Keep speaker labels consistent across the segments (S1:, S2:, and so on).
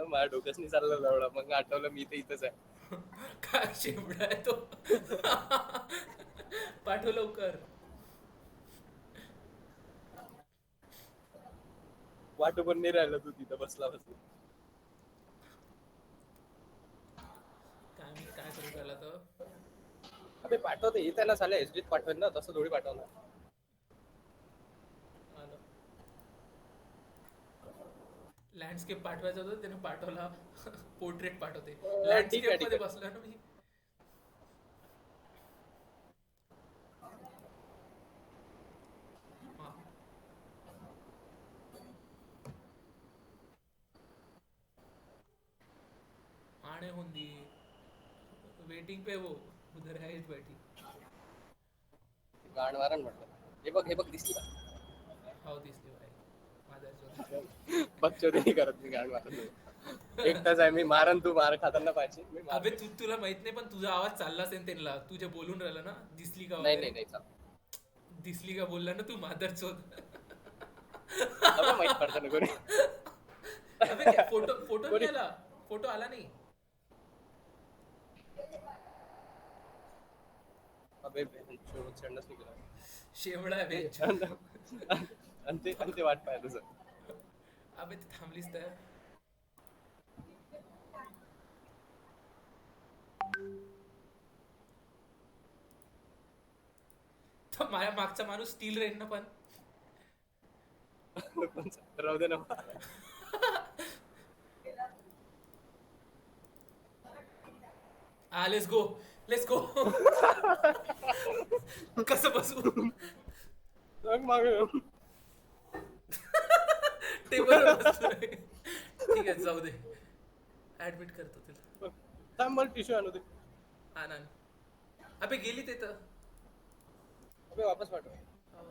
S1: माझ्या डोक्याच नाही चाललं लवडा. मग आठवलं मी तर इथंच आहे.
S2: काय शेवडा आहे तो. पाठव लवकर.
S1: वाटू पण नाही राहिलं तू तिथं बसला बसला.
S2: काय मी काय करू राहिला तर.
S1: अबे पाठवते येत आहे ना साल्या एसडीत पाठवेल ना तसं थोडी पाठवणार.
S2: आलं. लँडस्केप पाठवायचं होतं त्याने पाठवला. पोर्ट्रेट पाठवते.
S1: ठीक आहे
S2: लँडस्केप
S1: ठीक
S2: मध्ये
S1: आहे.
S2: बसलो ना मी. हा. आणे होंदी वेटिंग पे वो उधर है बैठी.
S1: गाण मारण म्हटलं. हे बघ दिसली का?
S2: हाव दिसली बाई माझ्या.
S1: बच्चो नाही करत मी गाण मारत. एकटाच आहे मी मारन तू मार खाताना पाहिजे मी
S2: अबे
S1: मारतो.
S2: तुला माहित नाही पण तुझा आवाज चालला असेल त्यांना तू जे बोलून राहिला ना दिसली का
S1: नाही
S2: वगैरे.
S1: नाही नाही चाल.
S2: दिसली का बोलला ना तू मादर चोद.
S1: अबे माहित पडतं ना कोणी.
S2: अबे काय फोटो फोटो नाही
S1: कोणी
S2: आला. फोटो आला नाही.
S1: अबे संडास निघाला.
S2: शेवडा आहे बेंच.
S1: आणि ते वाट पाहिजे तुझं.
S2: अबे ते थांबलीस तर. तो माझ्या मागचा माणूस स्टील रेन ना पण.
S1: राहू दे ना.
S2: हा लेट्स गो. Let's go. कसं बसू.
S1: माग
S2: टेबलवर बसलोय. ठीक आहे जाऊ दे. ऍडमिट करतो तुला.
S1: थांब मला टिश्यू आणू दे.
S2: आनंद. अबे गेली ते तर.
S1: अबे वापस पाठव.
S2: हो.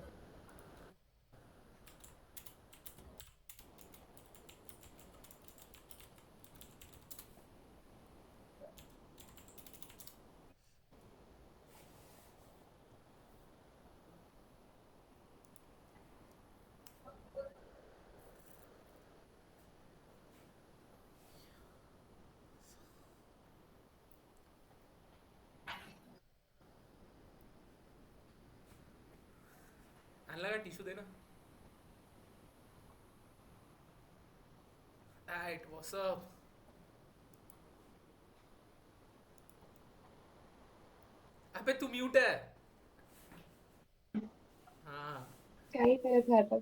S2: आणला का टिश्यू दे ना. Right WhatsApp. अबे तू म्यूट आहे. हा.
S3: काही करत राहतात.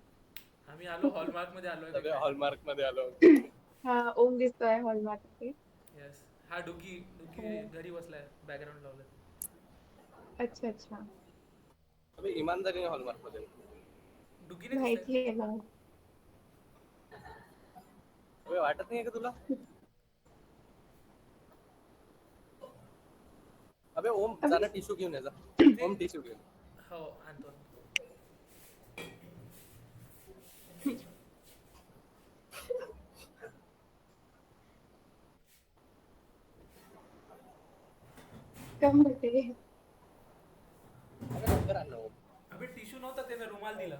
S2: आम्ही आलो हॉलमार्क मध्ये आलोय का
S1: अबे
S2: काय.
S1: हॉलमार्क मध्ये आलो.
S3: हा ओम दिसतोय हॉलमार्क मध्ये.
S2: येस. हा डुगी डुगी
S3: हो.
S2: घरी बसलाय बॅकग्राऊंड लावलं.
S3: अच्छा अच्छा.
S1: अबे इमानदारीने हॉलमार्क मध्ये.
S2: डुगीने दिसलाय.
S3: माहिती आहे ना.
S1: अबे वाटत नाही का तुला? अबे ओम
S3: अबे
S1: जाना टिश्यू घेऊन ये जा.
S2: ते
S1: ओम टिश्यू घेऊन.
S2: हो आणतो.
S3: कम होते.
S1: अबे लवकर आण ना ओम.
S2: अबे टिश्यू नव्हता त्याने रुमाल दिला.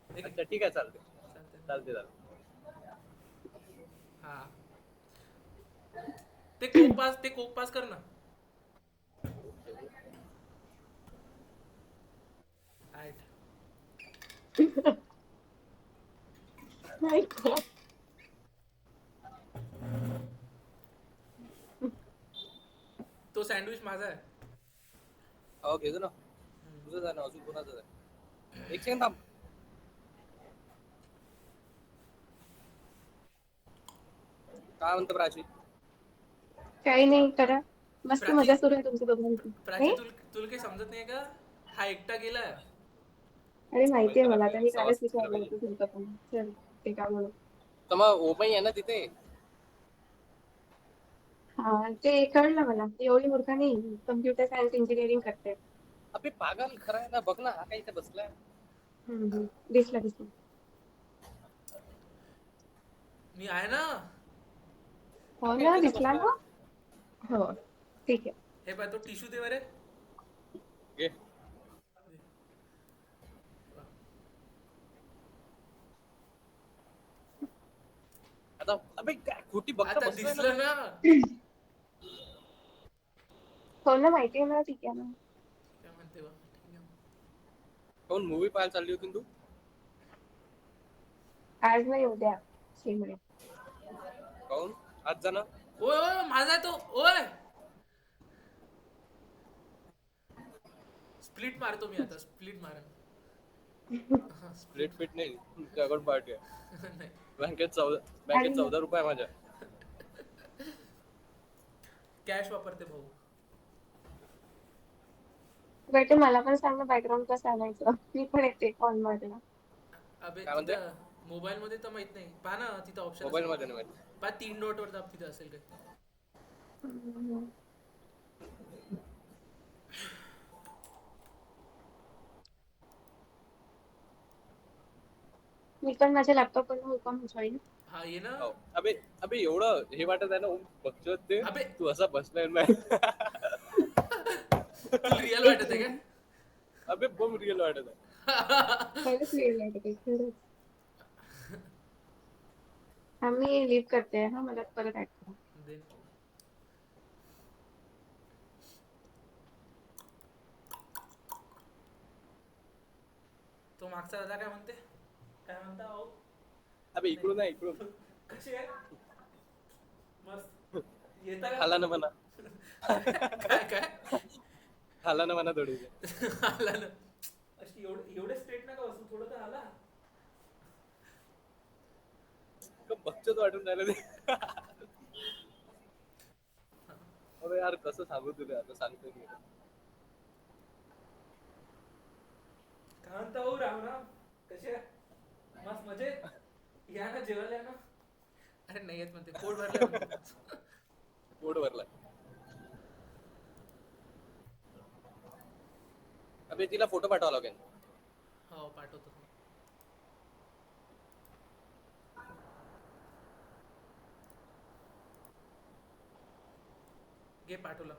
S2: एक
S1: अच्छा ठीक आहे चालते.
S2: चालतंय.
S1: चालते चालते.
S2: हा. ते कोक पास कर ना. राईट.
S3: नाही का?
S2: तो सँडविच माझा आहे.
S1: हो घेतो ना. तुझं आहे ना अजून कोणाचं आहे? एक सेकंड थांब. काय म्हणतो प्राची?
S3: काही नाही करा. मस्त
S2: प्राची
S3: मजा सुरू आहे तुमची दोघांची.
S2: प्राची
S3: नाही?
S2: तुला काही समजत नाही का. हा एकटा गेलाय.
S3: अरे
S1: होईल
S3: माहिती आहे
S1: तर
S3: मला.
S1: आपले
S3: आता मी
S1: सवास
S3: कालच
S1: तिला
S3: विचारलं
S1: पाहिजे.
S3: होतं तुमचं पण. चल ते का म्हणून.
S1: तर मग ओमही आहे ना तिथे.
S3: हा ते कळलं मला. ती एवढी मूर्ख नाही. कम्प्युटर सायन्स इंजिनिअरिंग करते.
S1: अबे पागल खरं आहे ना बघ ना हा काय इथे बसलाय.
S3: दिसला दिसला.
S2: मी आहे ना.
S3: हो
S1: काय
S3: ना
S1: इथे तर
S3: दिसला
S1: बसलाय.
S3: ना. हो ठीक आहे.
S2: हे पाय तो टिश्यू दे बरे.
S1: घे. आता अबे काय खोटी बघता
S2: आता
S1: बसलोय
S2: दिसलं
S1: ना.
S2: ना.
S3: हो ना, माहिती आहे ना, ठीक आहे ना.
S2: काय म्हणते बा, ठीक आहे.
S1: कोण मूवी पाहायला चालली होती तू?
S3: आज नाही, उद्या शिमरे.
S1: कोण आज जाणार?
S2: ओय ओय, माझा आहे तो. ओय, स्प्लिट मारतो मी आता, स्प्लिट मारन. हा,
S1: स्प्लिट
S2: स्प्लिट.
S1: फिट नाही, दगड पार्टी आहे.
S2: नाही.
S1: बँकेत
S3: आणि
S1: 14 रुपये आहे माझ्या.
S2: कॅश वापरते भाऊ.
S3: बेटे मला पण सांग ना, बॅकग्राऊंड कसं आणायचं, मी पण येते कॉल मध्ये.
S2: अबे
S1: काय म्हणते?
S2: तिथं मोबाईल मध्ये तर माहित नाही, पहा ना तिथं ऑप्शन
S1: मोबाईल
S2: असेल
S1: मध्ये
S2: बघ.
S1: नाही माहिती.
S2: पहा 3 डॉट वर दाब, तिथं असेल काही.
S3: मी पण माझ्या लॅपटॉप वर होता जॉईन.
S2: हा ये ना.
S1: हो. अबे अबे एवढं हे वाटत आहे ना बघतो ते
S2: अबे
S1: तू असा बसलाय नाही.
S2: तुला रिअल वाटत आहे का?
S1: अबे बम रिअल वाटत आहे.
S3: खरंच वेळ लागते खरंच. हा मी लीव करते, हा मला परत ऍड करा.
S2: देन तो मागचा दादा काय म्हणते, काय म्हणता भाऊ?
S1: अबे इकडून नाही इकडून.
S2: कशी आहे? मस्त येता का?
S1: खाला ना म्हणा.
S2: काय काय
S1: खाला ना म्हणा थोडी.
S2: आला ना. अशी एवढे स्ट्रेट नका बसू, थोडं तर आला.
S1: बघतोच वाटून राहिलं ते. अबे यार कसं सांगू तुला, आता सांगतो मी.
S2: काय म्हणता भाऊ, राम राम. कसे आहे? मस्त मजेत. या ना, जेवायला या ना. अरे नाही येत म्हणते, पोट भरलं म्हणते.
S1: पोट भरलाय. अबे तिला फोटो पाठवा लागेल.
S2: हो पाठवतो. घे पाठवलं.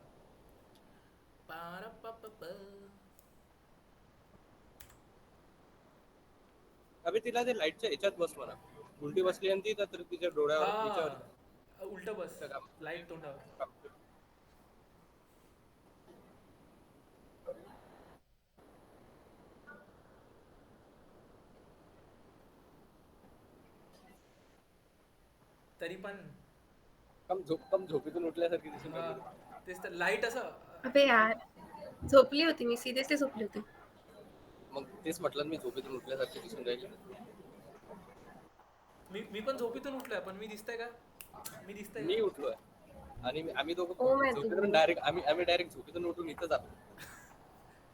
S1: अबे तिला ते लाईटच्या ह्याच्यात बस म्हणा. उलटी बसली आणि ती तर तिच्या डोळ्यावर तिच्यावर.
S2: हा उलट बस, लाईट तोंडावर. तरी पण
S1: कम झोपेतून उठल्यासारखी दिसून
S2: हा,
S1: राहिली.
S2: तेच तर लाईट असं.
S3: अबे यार, झोपली होती मी, सिरियसली झोपली होती.
S1: मग तेच म्हटलं मी झोपेतून उठल्यासारखी दिसून राहिली.
S2: मी पण झोपेतून उठलोय, पण मी दिसतंय का? मी दिसतंय
S1: मी
S2: का?
S1: उठलोय आणि आम्ही
S3: ओ
S1: दोघं
S3: माहिती
S1: झोपेतून डायरेक्ट आम्ही डायरेक्ट झोपेतून उठून इथं जातो.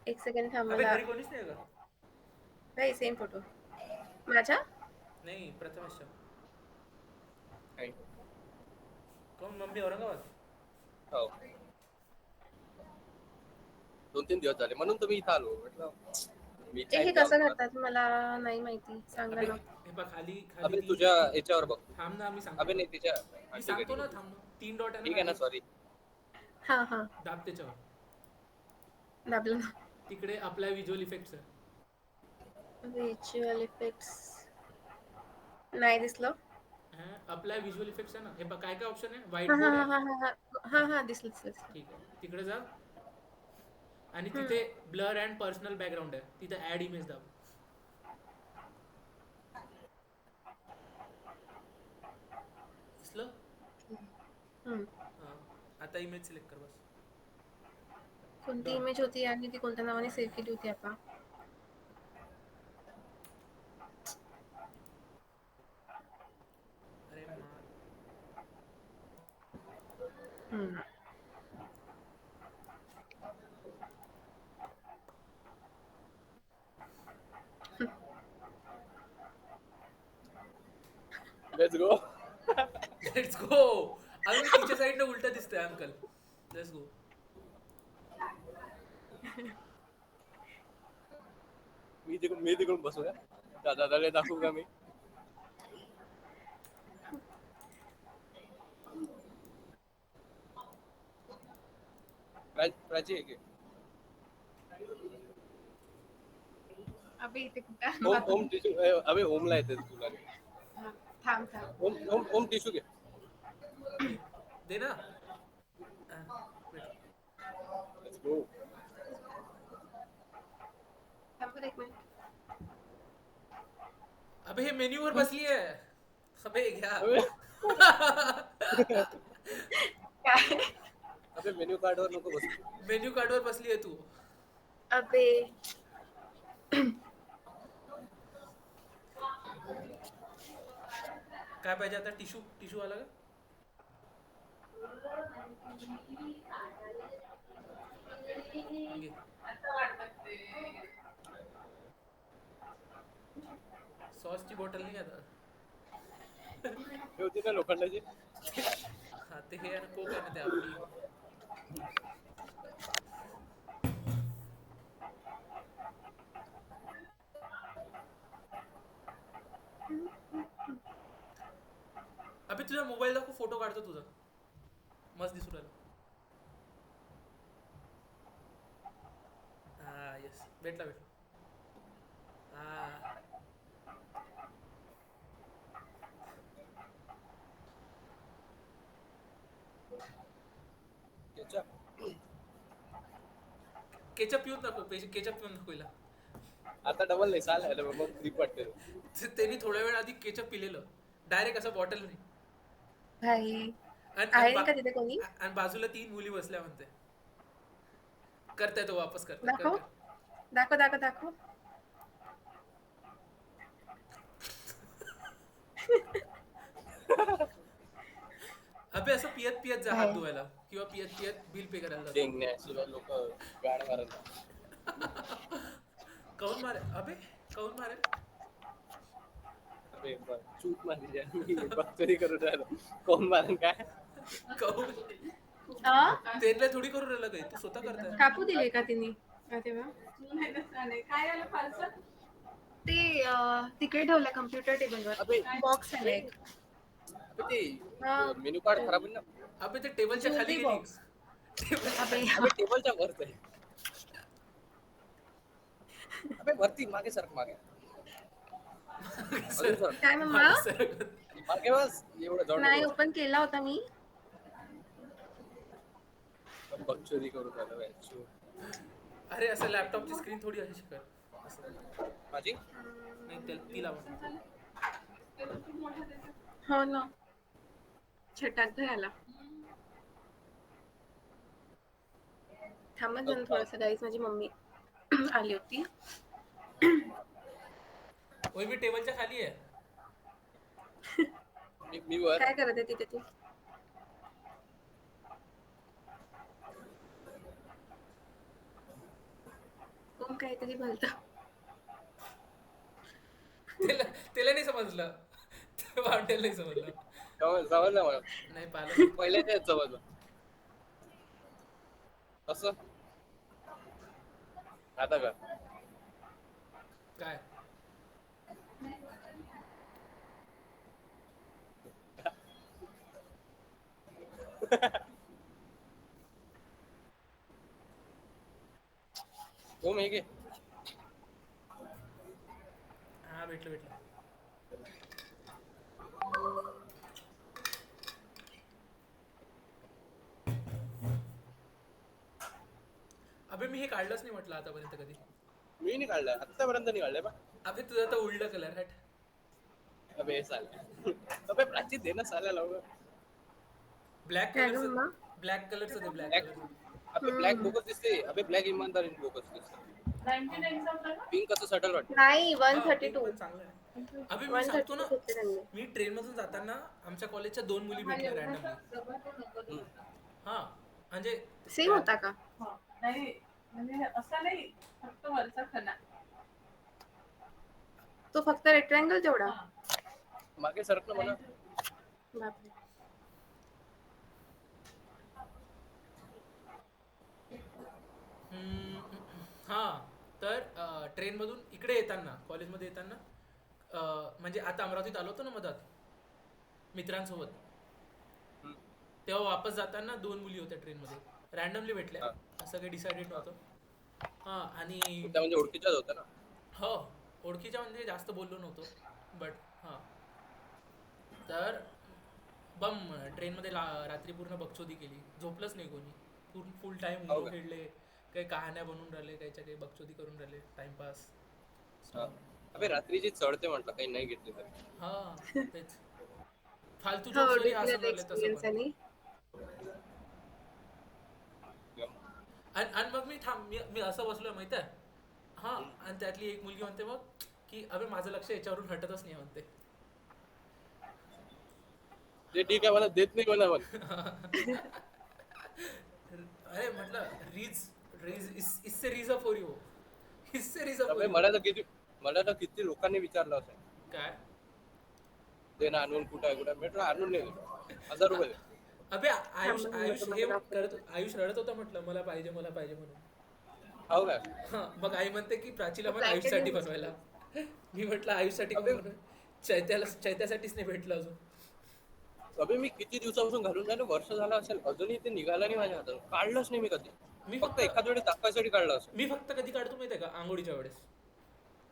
S3: एक सेकंड थांब
S2: अबे
S3: मला.
S2: घरी कोणीच नाही का?
S3: नाही, सेम फोटो माझा.
S2: नाही, प्रथमेशच्या.
S1: काय?
S2: कोण, मम्मी औरंगाबाद?
S1: हो. 2-3 दिवस झाले म्हणून तुम्ही इथं आलो म्हटलं. मी
S3: ते हे
S1: टाइम
S3: कसं
S1: द्यावा.
S3: करतात मला नाही माहिती, सांगा
S2: अबे
S3: ना.
S2: हे बघ, खाली खाली
S1: अबे
S2: ती.
S1: तुझ्या याच्यावर बघ.
S2: थांब ना, मी सांगतो
S1: अबे
S2: ना.
S1: नाही तिच्या. हा,
S2: मी
S1: ठीक आहे
S2: सांगतो
S1: ठीक
S2: ना,
S1: आहे.
S2: थांब ना. 3 डॉट आहे ना
S1: ठीक आहे ना,
S2: खाली.
S1: सॉरी.
S3: हा हा,
S2: दाब त्याच्यावर.
S3: दाबलं ना.
S2: तिकडे अप्लाय व्हिज्युअल इफेक्ट्स आहे.
S3: व्हिज्युअल इफेक्ट्स नाही दिसलं.
S2: अप्लाय व्हिज्युअल इफेक्ट्स आहे ना, हे बघ काय काय ऑप्शन आहे.
S3: हा
S2: व्हाईट
S3: हा
S2: बोर्ड
S3: हा
S2: आहे.
S3: हा हा हा हा, दिसलं दिसलं दिसलं.
S2: ठीक आहे, तिकडे जा. आणि
S3: हम्म.
S2: तिथे ब्लर अँड पर्सनल बॅकग्राऊंड आहे, तिथे ऍड इमेज दाब. दिसलं?
S3: हम्म.
S2: हां, आता इमेज सिलेक्ट कर बस.
S3: कोणती
S2: डन.
S3: इमेज होती आणि ती कोणत्या नावाने सेव्ह केली होती आता?
S2: अरे मार.
S3: हम्म.
S1: Let's go.
S2: Let's go. अजून मी तिच्या साईडनं उलट दिसतंय अंकल. Let's go.
S1: मी तिकडून बसू का दादाला दाखवू का मी? प्राची आहे की?
S3: अबे इथे कुठं
S1: ओम ओम अबे ओमला येते तुला.
S3: थांब थांब.
S1: ओम ओम ओम टिश्यू घे.
S2: दे ना. हा, भेट.
S1: Let's go.
S3: थांब बरं एक मिनिट.
S2: अबे हे मेन्यूवर बसली आहे. अबे घ्या.
S1: अबे
S3: काय?
S1: अबे मेन्यू कार्ड वर नको बसू.
S2: मेन्यू कार्डवर बसली आहे तू.
S3: अबे
S2: काय पाहिजे आता? टिश्यू टिश्यू आला का? घे. सॉसची बॉटल नाही आता.
S1: हे होती ना लोखंडाची.
S2: हा ते हे आणि कोक आहे ना ते आपली. अबे तुझा मोबाईल दाखव, फोटो काढतो तुझा. मस्त दिसू राहिला. हा येस, भेटला भेटला. हा
S1: Ketchup.
S2: केचप पिऊन नको, केचप पिऊन नको हिला.
S1: आता डबल नाही साल आहे मग फ्री पडते.
S2: त्यांनी थोड्या वेळ आधी केचप पिलेलं डायरेक्ट असं बॉटल नाही.
S3: भाई
S2: आणि
S3: आहे का तिथे कोणी?
S2: आणि बाजूला 3 मुली बसल्या म्हणते. करताय तो वापस करताय.
S3: दाखव दाखव दाखव दाखव.
S2: अबे असं पियत पियत जा हात धुवायला किंवा पियत पियत बिल पे करायला जा.
S1: डेंगण्याशिवाय लोक गाड मारत.
S2: काऊन मारे अबे, काऊन मारे?
S1: अबे चूक माझी आहे. मी बकचोदी करून राहिलो. कोण मारण काय?
S2: काऊन? त्यांना थोडी करून राहिलं काही, तू स्वतः करताय.
S3: कापू दिले का तिने? तेव्हा काय झालं फारसं? ते तिकडे ठेवलं कम्प्युटर टेबलवर.
S1: अबे
S3: बॉक्स आहे एक.
S1: अबे ते मेन्यू कार्ड खराब आहे ना.
S2: अबे ते टेबलच्या खाली गेली.
S3: बॉक्स. अबे
S1: अबे टेबलच्या वरच आहे. अबे वरती मागे सरक मागे. अजून सरक.
S3: काय मम्मा?
S1: मागे बस एवढं जवळ
S3: नाही ओपन केला होता मी.
S1: बकचोदी करून राहिलो बॅचू.
S2: अरे असं लॅपटॉपची स्क्रीन थोडी अशी कर. असं
S1: माझी
S2: नाही तिला म्हणतो.
S3: हो ना. छटाक आला. थांबत जण थोडंसं गाईस, माझी मम्मी आली होती.
S2: ओय मी टेबलच्या खाली आहे.
S1: मी वर.
S3: काय करत आहे तिथे तू? कोण काहीतरी बोलतो.
S2: त्याला नाही समजलं. वाटेल नाही समजलं.
S1: समजलं मला.
S2: नाही पाहिलं.
S1: पहिले तेच समजलं. असं आता का
S2: काय?
S1: हो मी घे.
S2: हा भेटलं भेटलं. अबे मी हे काढलंच नाही म्हटलं आतापर्यंत कधी.
S1: मी नाही काढलं आतापर्यंत नाही काढलंय बा.
S2: अबे तुझा तर उलटा कलर हट.
S1: अबे हे साले. अबे प्राची दे ना साल्या लवकर.
S2: ब्लॅक
S3: काय गं
S2: कलरचं,
S3: मम्मा?
S2: ब्लॅक कलरचं ते ब्लॅक
S1: ब्लॅक
S2: कलर.
S1: अबे ब्लॅक बोगस दिसते. अबे ब्लॅक इमानदार बोगस दिसते. पिंक कसं सटल वाटतं.
S3: नाही
S2: हा,
S3: 132.
S2: पण चांगलं आहे. अबे मी सांगतो ना,
S3: 132 घेतले त्यांनी.
S2: मी ट्रेन मधून जाताना आमच्या कॉलेजच्या 2 मुली भेटल्या रॅन्डमली. हा म्हणजे
S3: सेम होता का?
S4: नाही म्हणजे असं नाही, फक्त वरचा खणा.
S3: तो फक्त रेक्टँगल तेवढा.
S1: मागे सरकलं मला.
S3: बापरे.
S2: हा तर ट्रेन मधून इकडे येताना, कॉलेजमध्ये येताना म्हणजे आता अमरावतीत आलो होतो ना मधात मित्रांसोबत, तेव्हा वापस जाताना 2 मुली होत्या ट्रेनमध्ये, रॅन्डमली भेटल्या. असं काही डिसाइडेड नव्हतं. हा आणि
S1: त्या म्हणजे ओळखीच्याच होत्या ना.
S2: हो ओळखीच्या म्हणजे जास्त बोललो नव्हतो बट हा तर बम ट्रेनमध्ये रात्री पूर्ण बकचोदी केली, झोपलंच नाही कोणी. पूर्ण फुल टाइम
S1: हो
S2: उंडू
S1: का?
S2: खेळले, काही कहाण्या बनवून राहिले, काहीच्या काही बकचोदी करून राहिले, टाइमपास.
S1: हा. अबे रात्रीची चढते म्हटलं, काही नाही घेतली तर.
S2: हा तेच, फालतू
S3: हो
S2: जोक्सवरही हसून
S3: डिग्री
S2: राहिले तसं
S3: एक्सपिरियन्स
S2: पण.
S3: आणि
S2: आणि मग मी थांब, मी असं बसलोय माहिती आहे. हा, आणि त्यातली एक मुलगी म्हणते मग की अबे माझं लक्ष याच्यावरून हटतच नाही म्हणते.
S1: ते ठीक आहे, मला देत नाही मला पण.
S2: अरे म्हटलं रीज, रीज इससे रीज अप हो रही हो, इससे रीज अप हो
S1: अबे
S2: रही हो.
S1: मला तर किती लोकांनी विचारलं असं,
S2: काय
S1: ते ना आणून कुठं आहे कुठं आहे? म्हटलं आणून नाही देत. 1000 रुपये दे.
S2: अबे आयुष,
S3: थांबा मी
S2: आयुष हे
S3: तुम्हाला
S2: करत,
S3: दाखवते.
S2: आयुष रडत होता म्हटलं मला पाहिजे मला पाहिजे म्हणून.
S1: हो काय?
S2: हा, मग आई म्हणते की प्राचीला पण
S3: ब्लँकेट
S2: आयुषसाठी
S3: घेऊन बसते.
S2: बनवायला. मी म्हटलं आयुषसाठी कोण
S1: अबे
S2: बनवेल, चैत्यासाठीच नाही भेटलं अजून.
S1: अबे मी किती दिवसापासून घालून झालं, वर्ष झालं असेल, अजूनही ते निघालं नाही माझ्या हातात, काढलंच नाही मी कधी.
S2: मी
S1: फक्त
S2: फक्त
S1: एखाद वेळेस दाखवायसाठी काढलं असं.
S2: मी फक्त कधी काढतो माहिती आहे का, आंघोळीच्या वेळेस.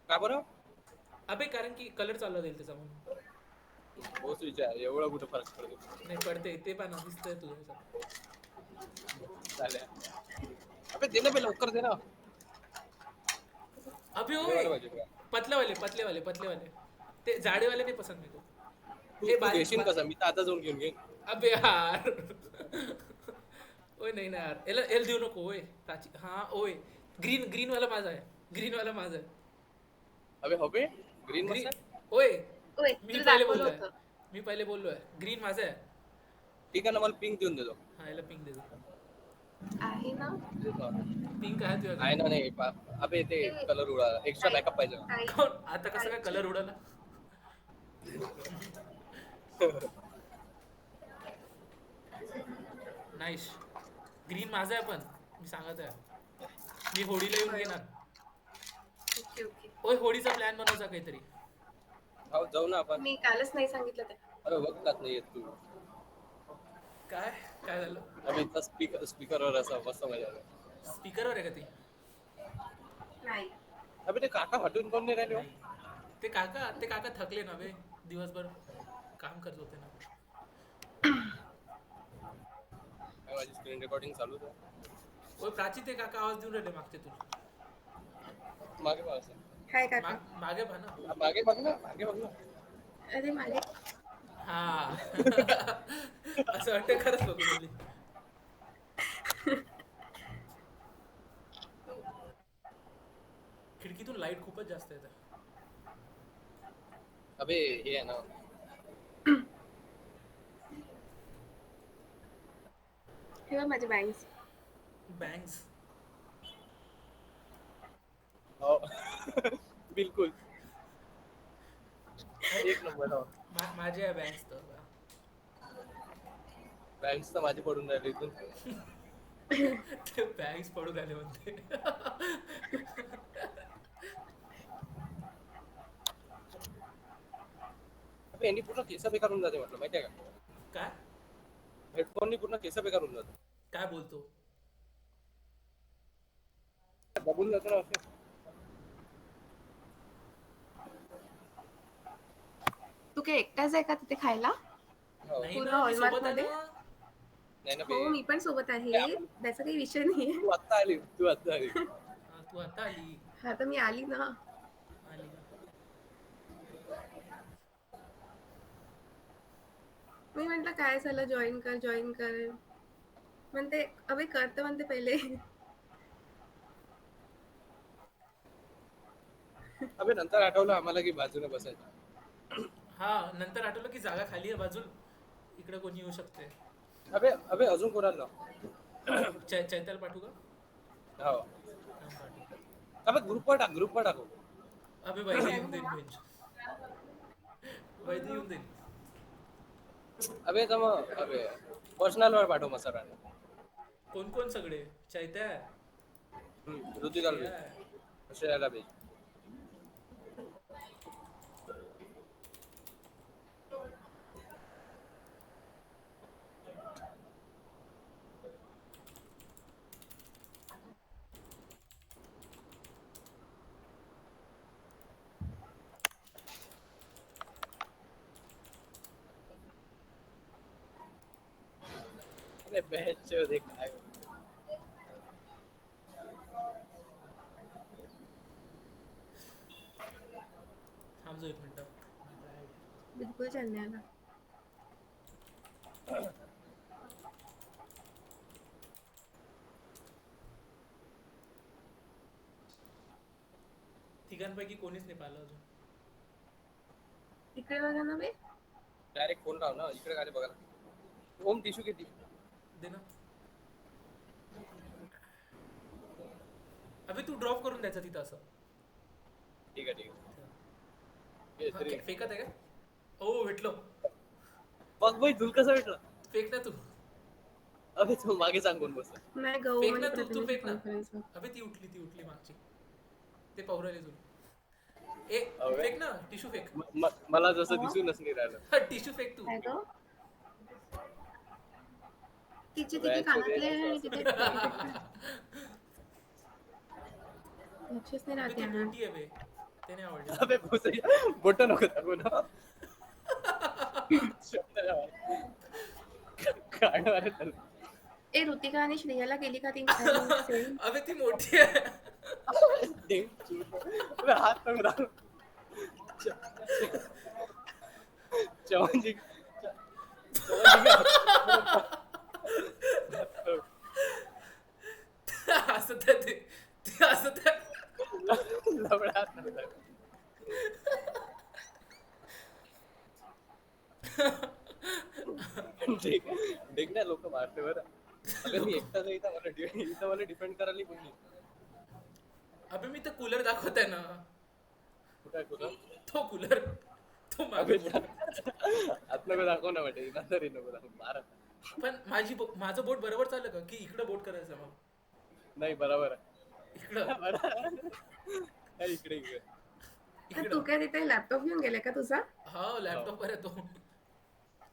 S1: का बरं?
S2: अबे कारण की कलर चालला जाईल त्याचा म्हणून.
S1: तोच विचार, एवढा कुठं फरक पडतो.
S2: नाही पडते ते, पण दिसतंय तुझ्या ह्याच्यात.
S1: चालेल. अबे दे ना बे, लवकर दे ना.
S2: अबे
S1: लय
S2: होय,
S1: वाट पाहिजे का?
S2: पतलेवाले ते जाडेवाले नाही पसंत मेरे को.
S1: तू
S2: हे
S1: तू घेशील कसा? मी तर आता जाऊन घेऊन घेईन.
S2: अबे यार. ओय नाही ना यार, एल देऊ नको ओय प्राची. हा ओय, ग्रीन वाला माझा आहे, ग्रीन वाला माझा आहे.
S1: अबे हबे ग्रीन
S2: ग्रीन,
S1: मस्त.
S2: ओय
S3: ओय
S2: मी
S3: तुला
S2: पहिले
S3: दाखवलं
S2: बोललोय,
S3: होतं.
S2: मी पहिले बोललोय ग्रीन माझा आहे.
S1: ठीक आहे ना, मला पिंक देऊन देतो.
S2: हा याला पिंक देतो.
S3: आहे ना
S2: पिंक आहे
S1: आहे
S2: तुझ्याकडे.
S1: ना, नाही अबे ते
S3: ते
S1: कलर उडाला, एक्स्ट्रा
S3: टाईप
S1: बॅकअप पाहिजे.
S3: टाईप
S2: कोण आता कसं काय
S3: टाईपची
S2: कलर उडाला. नाईस, ग्रीन माझा आहे पण मी सांगत आहे, मी होळीला येऊन घेणार.
S3: Okay okay.
S2: ओय होळीचा प्लॅन बनवायचा काहीतरी.
S1: हो जाऊ ना आपण.
S3: मी कालच नाही सांगितलं ते.
S1: अबे बघतात नाही येत तू.
S2: काय काय झालं.
S1: अबे इथं स्पीकरवर असं मस्त मजा आली.
S2: स्पीकरवर आहे का ती.
S3: नाही
S1: अबे ते काका हटून कोण नाही राहिले हो?
S2: नाही, ते काका थकले ना बे, दिवसभर काम करत होते ना.
S1: काय माझी स्क्रीन रेकॉर्डिंग चालूच आहे.
S2: ओय प्राची, ते काका आवाज देऊन राहिले मागचे तुला.
S1: मागे बघ असं.
S3: काय काका.
S2: मागे पहा ना.
S1: मागे बघ ना, मागे बघ ना.
S3: अरे मागे.
S2: हा. असं वाटतं खरंच बघू बोलली. खिडकीतून लाईट खूपच जास्त येतं.
S1: अबे हे आहे ना,
S3: हे बघ माझे बँग्स.
S2: बँग्स.
S1: हो. बिलकुल एक नंबर. हो
S2: माझे आहे बँग्स तर.
S1: बँक्स तर माझी पडून राहिली इथून.
S2: ते बँग्स पडून आले म्हणते.
S1: अबे यांनी पूर्ण केस बेकार होऊन जाते म्हटलं, माहितीये का?
S2: काय
S1: हेडफोननी पूर्ण केस बेकार होऊन जाते.
S2: काय बोलतो.
S1: बघून जातो ना असे.
S3: तू काय एकटाच आहे का तिथे खायला.
S1: हो.
S2: नाही
S3: पूर्ण
S2: ना, मी
S3: हॉलमार्क
S2: सोबत आहे
S3: मध्ये?
S2: ना.
S1: नाही ना
S3: हो
S1: बे.
S3: मी पण सोबत आहे, त्याचा काही विषय नाहीये.
S1: तू आत्ता आली, तू आत्ता आली.
S2: हा, तू आता आली.
S3: हा तर मी आली ना.
S2: आली का.
S3: मी म्हंटल काय झालं, जॉईन कर म्हणते अबे करते म्हणते पहिले.
S1: अबे नंतर आठवलं आम्हाला की बाजूने बसायचं.
S2: हा, नंतर आठवलं की जागा खाली आहे बाजूला, इकडे कोणी येऊ शकते.
S1: अबे अबे अजून कोणाला?
S2: चैताल पाठवू का.
S1: हो.
S2: हा, पाठवू.
S1: अबे ग्रुपवर टाकू.
S2: अबे वैद्य येऊन देईल बेंच. वैद्य येऊन देईल.
S1: अबे तर मग अबे पर्सनलवर पाठव मग सरांना.
S2: कोण सगळे. चैत्या,
S1: ऋतिका श्रेयाला भेट. अरे बॅच मध्ये काय
S2: थांबजो एक मिनिट.
S3: बिलकुल चल नाही आला.
S2: तिघांपैकी कोणीच नाही पाहिलं अजून.
S3: इकडे बघा ना बे.
S1: डायरेक्ट फोन लाव ना इकडे काय बघा. ओम टिश्यू किती
S2: दे ना. अबे तू ड्रॉप करून द्यायचा तिथं असं.
S1: ठीक आहे
S2: हा, फेकत आहे का? ओ भेटलो.
S1: बघ भाई तुला कसं भेटलं.
S2: फेक ना तू.
S1: अबे तू मागे सांगून बस.
S3: नाही गहू
S2: फेक ना
S3: आणि
S2: तू फेक ना.
S3: कॉन्फरन्सवर.
S2: अबे ती उठली मागची. ते पाहुराले तुला. ए
S1: अबे.
S2: फेक ना टिश्यू फेक.
S1: मला जसं दिसूनच नाही राहिलं.
S2: टिश्यू फेक तू.
S3: काय गं? तिचे तिथे कानातले आहे आणि तिथे लक्षच नाही
S2: अबे
S3: राहते
S2: ती
S3: यार.
S2: मोठी आहे बे. ते नाही आवडलं.
S1: अबे भोसडी बोट नको दाखवू ना. काय मारे त्याला.
S3: ए ऋतिका आणि श्रेयाला गेली का ती सेम?
S2: अबे ती मोठी आहे.
S1: अबे हात पण राहू. चवनजी
S2: असं तर ते असं तर
S1: लवडा देख ना लोक मारते बरं. अगं मी एकटाच आहे इथं मला डिपेंड करायला कोणी.
S2: अबे मी तर कूलर दाखवत आहे ना.
S1: कुठं कुठं
S2: तो कूलर तो मागे मोठा.
S1: आत नको दाखव ना वाटे नंतरही नको दाखव मारा.
S2: पण माझं बोट बरोबर चाललं का की इकडं बोट करायचं मग.
S1: नाही बरोबर आहे.
S2: इकडं
S1: इकडे इकडे
S3: तर तू काय तिथे लॅपटॉप घेऊन गेले का तुझा?
S2: हा लॅपटॉप वर आहे तो.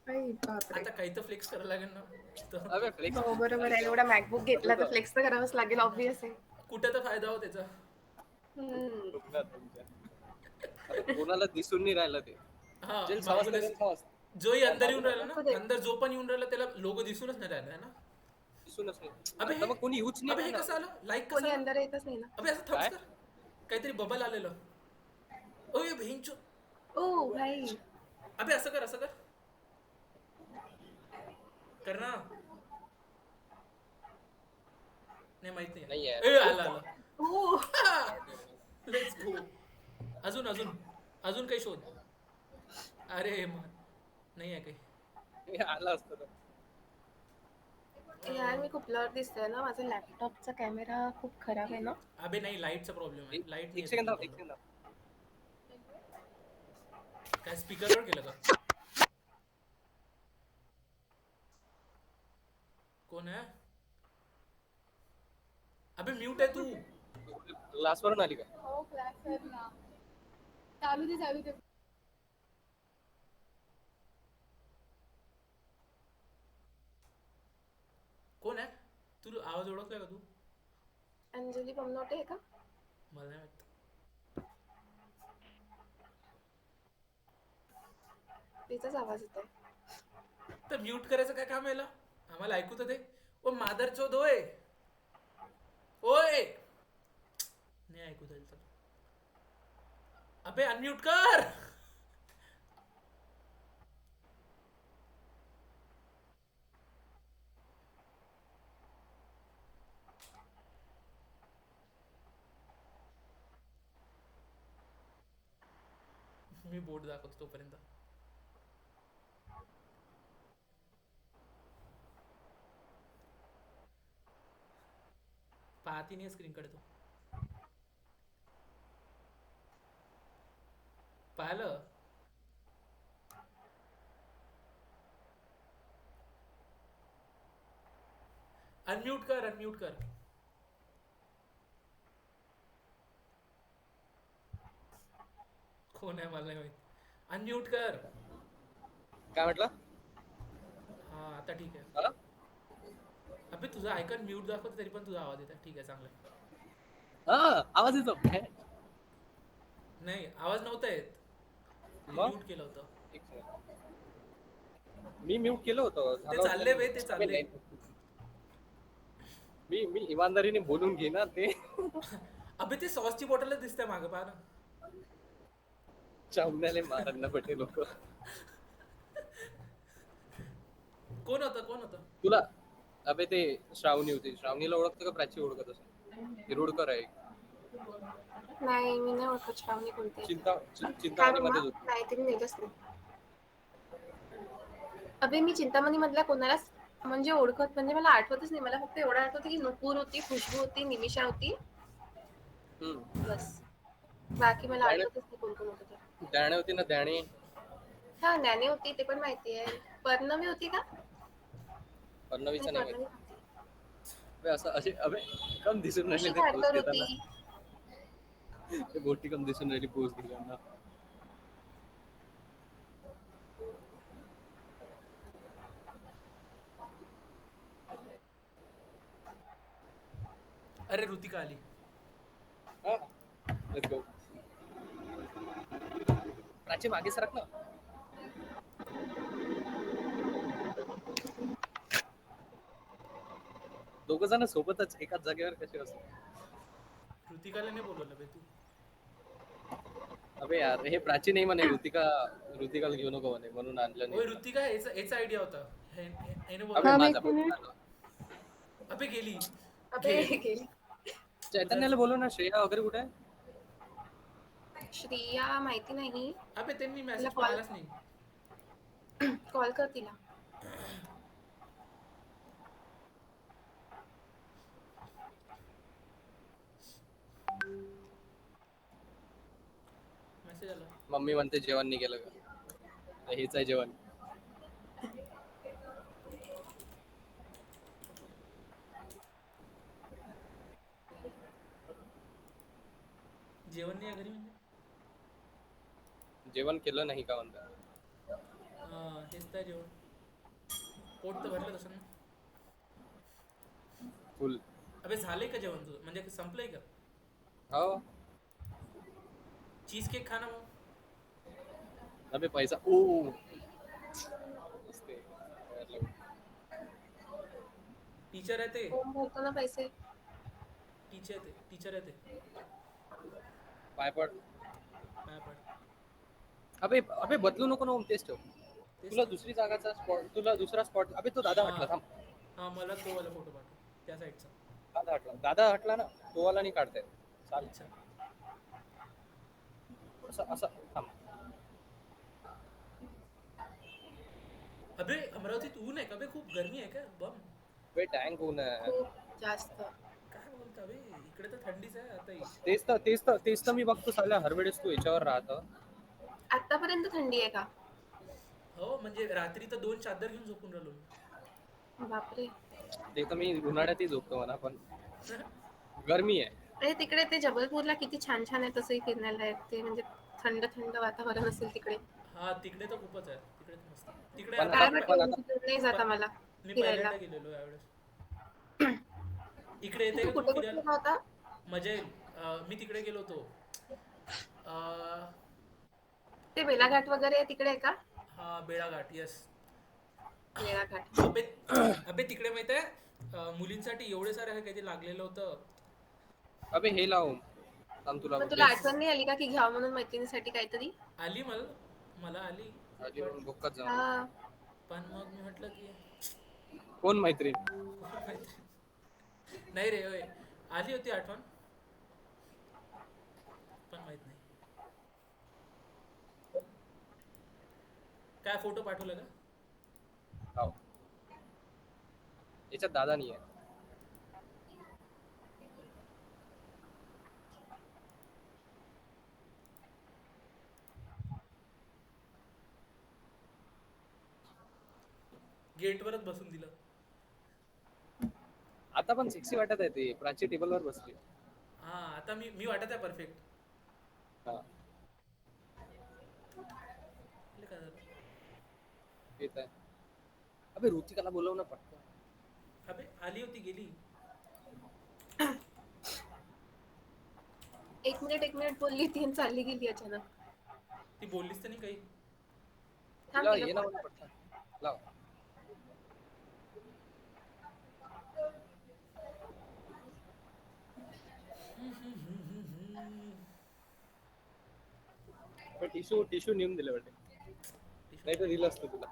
S3: आई बापरे.
S2: आता काही तर फ्लेक्स करायला लागेल ना. तर
S1: अबे फ्लेक्स
S3: हो बरोबर आहे. एवढा मॅकबुक घेतला तर फ्लेक्स तर करावंच लागेल ऑब्विस आहे.
S2: कुठे तर फायदा हो त्याचा.
S1: कोणाला दिसून नाही राहिलं ते.
S2: हा
S1: चल
S2: मागूनच. जोही अंदर येऊन राहिला ना अंदर जो पण येऊन राहिला त्याला लोगो दिसूनच नाही राहिला है ना.
S1: दिसूनच नाही.
S2: अबे
S1: आता मग कोणी यूज
S2: अबे हे
S1: नाही
S2: कसं आलं लाईक कसं
S3: कोणी
S2: आलं?
S3: अंदर येतच नाही ना.
S2: अबे असं थम्स कर. काहीतरी बबल आलेलं. ओय भेंचो.
S3: ओ भाई.
S2: अबे असं कर असं कर. कर ना. नाही माहित नाही.
S1: नाही यार.
S2: ए आला आला.
S3: ओ
S2: लेट्स गो. अजून अजून अजून काही शोध. अरे मन नाही आहे काही.
S1: आला असतो तर.
S3: यार मी खूप ब्लर दिसतोय ना. माझा लॅपटॉपचा कॅमेरा खूप खराब आहे ना.
S2: अबे नाही लाईटचा प्रॉब्लेम आहे. लाईट
S1: एक सेकंद थांब, एक सेकंद थांब.
S2: काय स्पीकरवर केलं का? कोण आहे? अबे म्यूट आहे तू.
S1: ग्लासवरून आली का?
S3: हो क्लास आहे ना. चालू दे.
S2: कोण आहे? तू आवाज ओळखला का तू?
S3: अंजली बमनोटे आहे का?
S2: मला नाही माहित.
S3: तिचाच आवाज येतोय.
S2: तर म्यूट करायचं काय काम यायला? आम्हाला ऐकू तर दे. ओ मादर चोद होय. ओय नाही ऐकू जाईल तर. अबे अनम्यूट कर. मी बोर्ड दाखवतो तोपर्यंत. पाहती नाही स्क्रीन कडे तो. पाहिलं? अनम्यूट कर अनम्यूट कर. कोण आहे मला नाही माहित. अनम्यूट कर.
S1: काय म्हटलं?
S2: हा आता ठीक आहे.
S1: मला?
S2: अबे तुझा आयकॉन म्यूट दाखवतो तरी पण तुझा आवाज येतो. ठीक आहे चांगलं.
S1: हा आवाज येतो.
S2: नाही आवाज नव्हता येत.
S1: मग?
S2: म्यूट केलं होतं.
S1: एक सेकंद. मी म्यूट केलं होतं.
S2: ते चालले बे ते चालले.
S1: मी इमानदारीने बोलून घे ना ते.
S2: अबे ते सॉसची बॉटलच दिसते मागं पहा ना.
S1: चावण्याले मारांना पटे लोक.
S2: कोण होतं?
S1: तुला अबे ते श्रावणी होती. श्रावणीला ओळखतं का? प्राची ओळखत असेल. हिरुडकर आहे.
S3: नाही मी नाही ओळखत श्रावणी कोणती आहे. काय
S1: चिंतामणी
S3: मम्मा?
S1: मध्येच होती.
S3: नाही ते मी नेलंच नाही. अबे मी चिंतामणी मधल्या कोणालाच म्हणजे ओळखत म्हणजे मला आठवतच नाही. मला फक्त एवढं आठवतं की नुपूर होती, खुशबू होती, निमिषा होती, बस. बाकी मला
S1: त्याने
S3: आठवतच नाही कोण कोण होतं ते.
S1: त्याने होती ना त्याने.
S3: हा ज्ञानी होती ते पण माहिती आहे. पर्णवी होती का? नाही
S1: फडणवीसचं नाही
S3: पर्णवी
S1: माहिती.
S3: नव्हती.
S1: अबे असं असे अबे कम दिसून राहिले
S3: ऋषी
S1: ते पोस्ट
S3: खाडकर
S1: देताना.
S3: होती.
S1: ते गोष्टी कम दिसून राहिली पोस्ट दिल्याना.
S2: अरे ऋतिका आली.
S1: हा लेट्स गो. प्राची मागे सरक ना. दोघ जण सोबतच एकाच जागेवर कसे असतात?
S2: ऋतिकाला नाही बोलवलं बे तू.
S1: अबे यार हे प्राची नाही म्हणे. ऋतिकाला घेऊ नको म्हणे म्हणून आणलं नाही
S2: ओय
S1: तिला.
S2: ऋतिका याचा आयडिया होता. याने
S1: अबे
S2: बोलवलं.
S3: थांब
S1: माझा
S3: एक
S1: पण
S3: मिनिट.
S1: आलं.
S2: अबे गेली.
S3: अबे
S2: घे.
S3: गेली.
S1: चैतन्याला बोलव ना. श्रेया वगैरे कुठे आहे?
S3: श्रिया माहिती नाही.
S2: अबे त्यांनी
S3: तिला
S2: मेसेज पण आलाच नाही.
S3: कॉल कर तिला.
S2: मेसेज आला.
S1: मम्मी म्हणते जेवण नाही केलं का? तर हेच आहे जेवण.
S2: जेवण नाही आहे घरी म्हणजे?
S1: जेवण केलं नाही का म्हणता?
S2: हेच तर जेवण. पोट तर भरलं तसं ना.
S1: फुल.
S2: अबे झालंय का जेवण तुझं? म्हणजे संपलंय का?
S1: हो.
S2: चीज केक खा ना मग.
S1: अबे पैसा ओ मस्त आहे.
S2: टीचर आहे ते.
S3: कोण भरतो ना पैसे?
S2: टीचर आहे ते.
S1: पाय पड.
S2: पाय पड.
S1: अबे अबे बदलू नको ना. तेच ठेव.
S2: तेच
S1: तुला
S2: तर.
S1: दुसरी जागाचा स्पॉट. तुला दुसरा स्पॉट. अबे तो दादा हटला. थांब.
S2: हा मला तो वाला फोटो पाठव त्या साईडचा.
S1: दादा हटला ना. तो वाला नाही काढताय. चाल.
S2: अच्छा.
S1: असं असं थांब.
S2: अबे अमरावतीत ऊन आहे का बे? खूप गरमी आहे का बम?
S1: बे टँक होऊन आहे.
S3: खूप जास्त.
S2: काय बोलता बे? इकडे तर थंडीच आहे आता.
S1: तेच तर मी बघतो साल्या हर वेळेस तू याच्यावर राहतं.
S3: आतापर्यंत थंडी आहे का?
S2: हो म्हणजे रात्री तर 2 चादर घेऊन झोपून राहिलो मी.
S3: बापरे.
S1: ते तर मी उन्हाळ्यातही झोपतो म्हणा पण गरमी आहे.
S3: अरे तिकडे ते जबलपूरला किती छान छान आहे तसंही फिरण्याला आहे ते म्हणजे थंड थंड वातावरण असेल तिकडे.
S2: हा तिकडे तर खूपच आहे. तिकडे तर मस्त. तिकडे
S1: पण
S3: काय
S2: आता
S3: वाटतं
S1: पण
S3: एवढी दूर नाही जाता मला
S2: मी
S3: फिरायला.
S2: पहिल्यांदा गेलेलो यावेळेस. इकडे येते
S3: तू
S2: का तुम्ही
S3: कुठे कुठे
S2: फिरायला?
S3: गेला होता?
S2: मजा येईल. मी तिकडे गेलो होतो. अं,
S3: ते बेलाघाट वगैरे तिकडे आहे का?
S2: हा बेळाघाट. येस.
S3: बेलाघाट.
S2: अबे अबे तिकडे माहित आहे मुलींसाठी एवढे सारे हे काही लागलेलं होतं.
S1: अबे हे लाव. थांब तुला
S3: पण तुला
S1: प्लेस
S3: आठवण नाही आली का की घ्यावं म्हणून मैत्रिणीसाठी काहीतरी?
S2: आली मला आली.
S1: आधी
S2: पण
S1: म्हणून भुक्कत जाऊ.
S3: हा.
S2: पण मग मी म्हटलं की
S1: कोण मैत्रीण?
S2: कोण माहिती. नाही रे होय. आली होती आठवण पण माहित नाही. काय फोटो पाठवलं का?
S1: हो. याच्यात दादा नाही आहे.
S2: गेटवरच बसून दिलं.
S1: आता पण सेक्सी वाटत आहे ते. प्राची टेबलवर बसली.
S2: हा आता मी वाटत आहे परफेक्ट.
S1: हा.
S2: काय झालं?
S1: येत आहे. अबे ऋतिकाला बोलव ना पटकन.
S2: अबे आली होती गेली.
S3: एक मिनिट बोलली ती आणि चालली गेली अचानक.
S2: ती बोललीच तर नाही काही.
S3: थांब
S1: तिला
S3: तिला
S1: ये ना
S3: call
S1: म्हणून
S3: करते.
S1: पटकन. लाव. पण टिश्यू नेऊन दिले वाटते. नाही तर दिलं असतं तुला.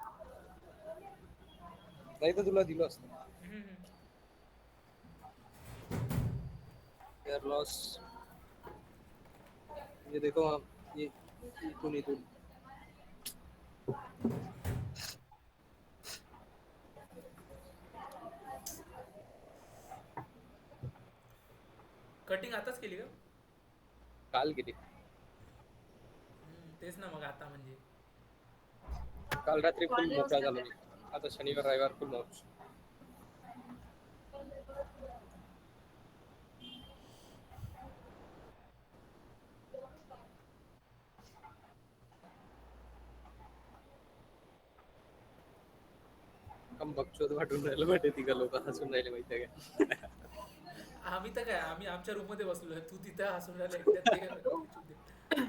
S1: नाही तर तुला दिलं असतं. Hair loss. ये देखो ये इथून
S2: कटिंग आताच केली का?
S1: काल किती.
S2: तेच ना, मग आता म्हणजे
S1: काल रात्री फुल
S3: Quality
S1: मोकळा
S3: was
S1: झालो मी. आता शनिवार रविवार फुल मौज. कम बकचोद वाटून राहिलं माहिती तिघ लोक हसून राहिले माहितीये का.
S2: आम्ही तर काय, आम्ही आमच्या रूम मध्ये बसलोय, तू तिथं हसून राहिला एकट्यात ते.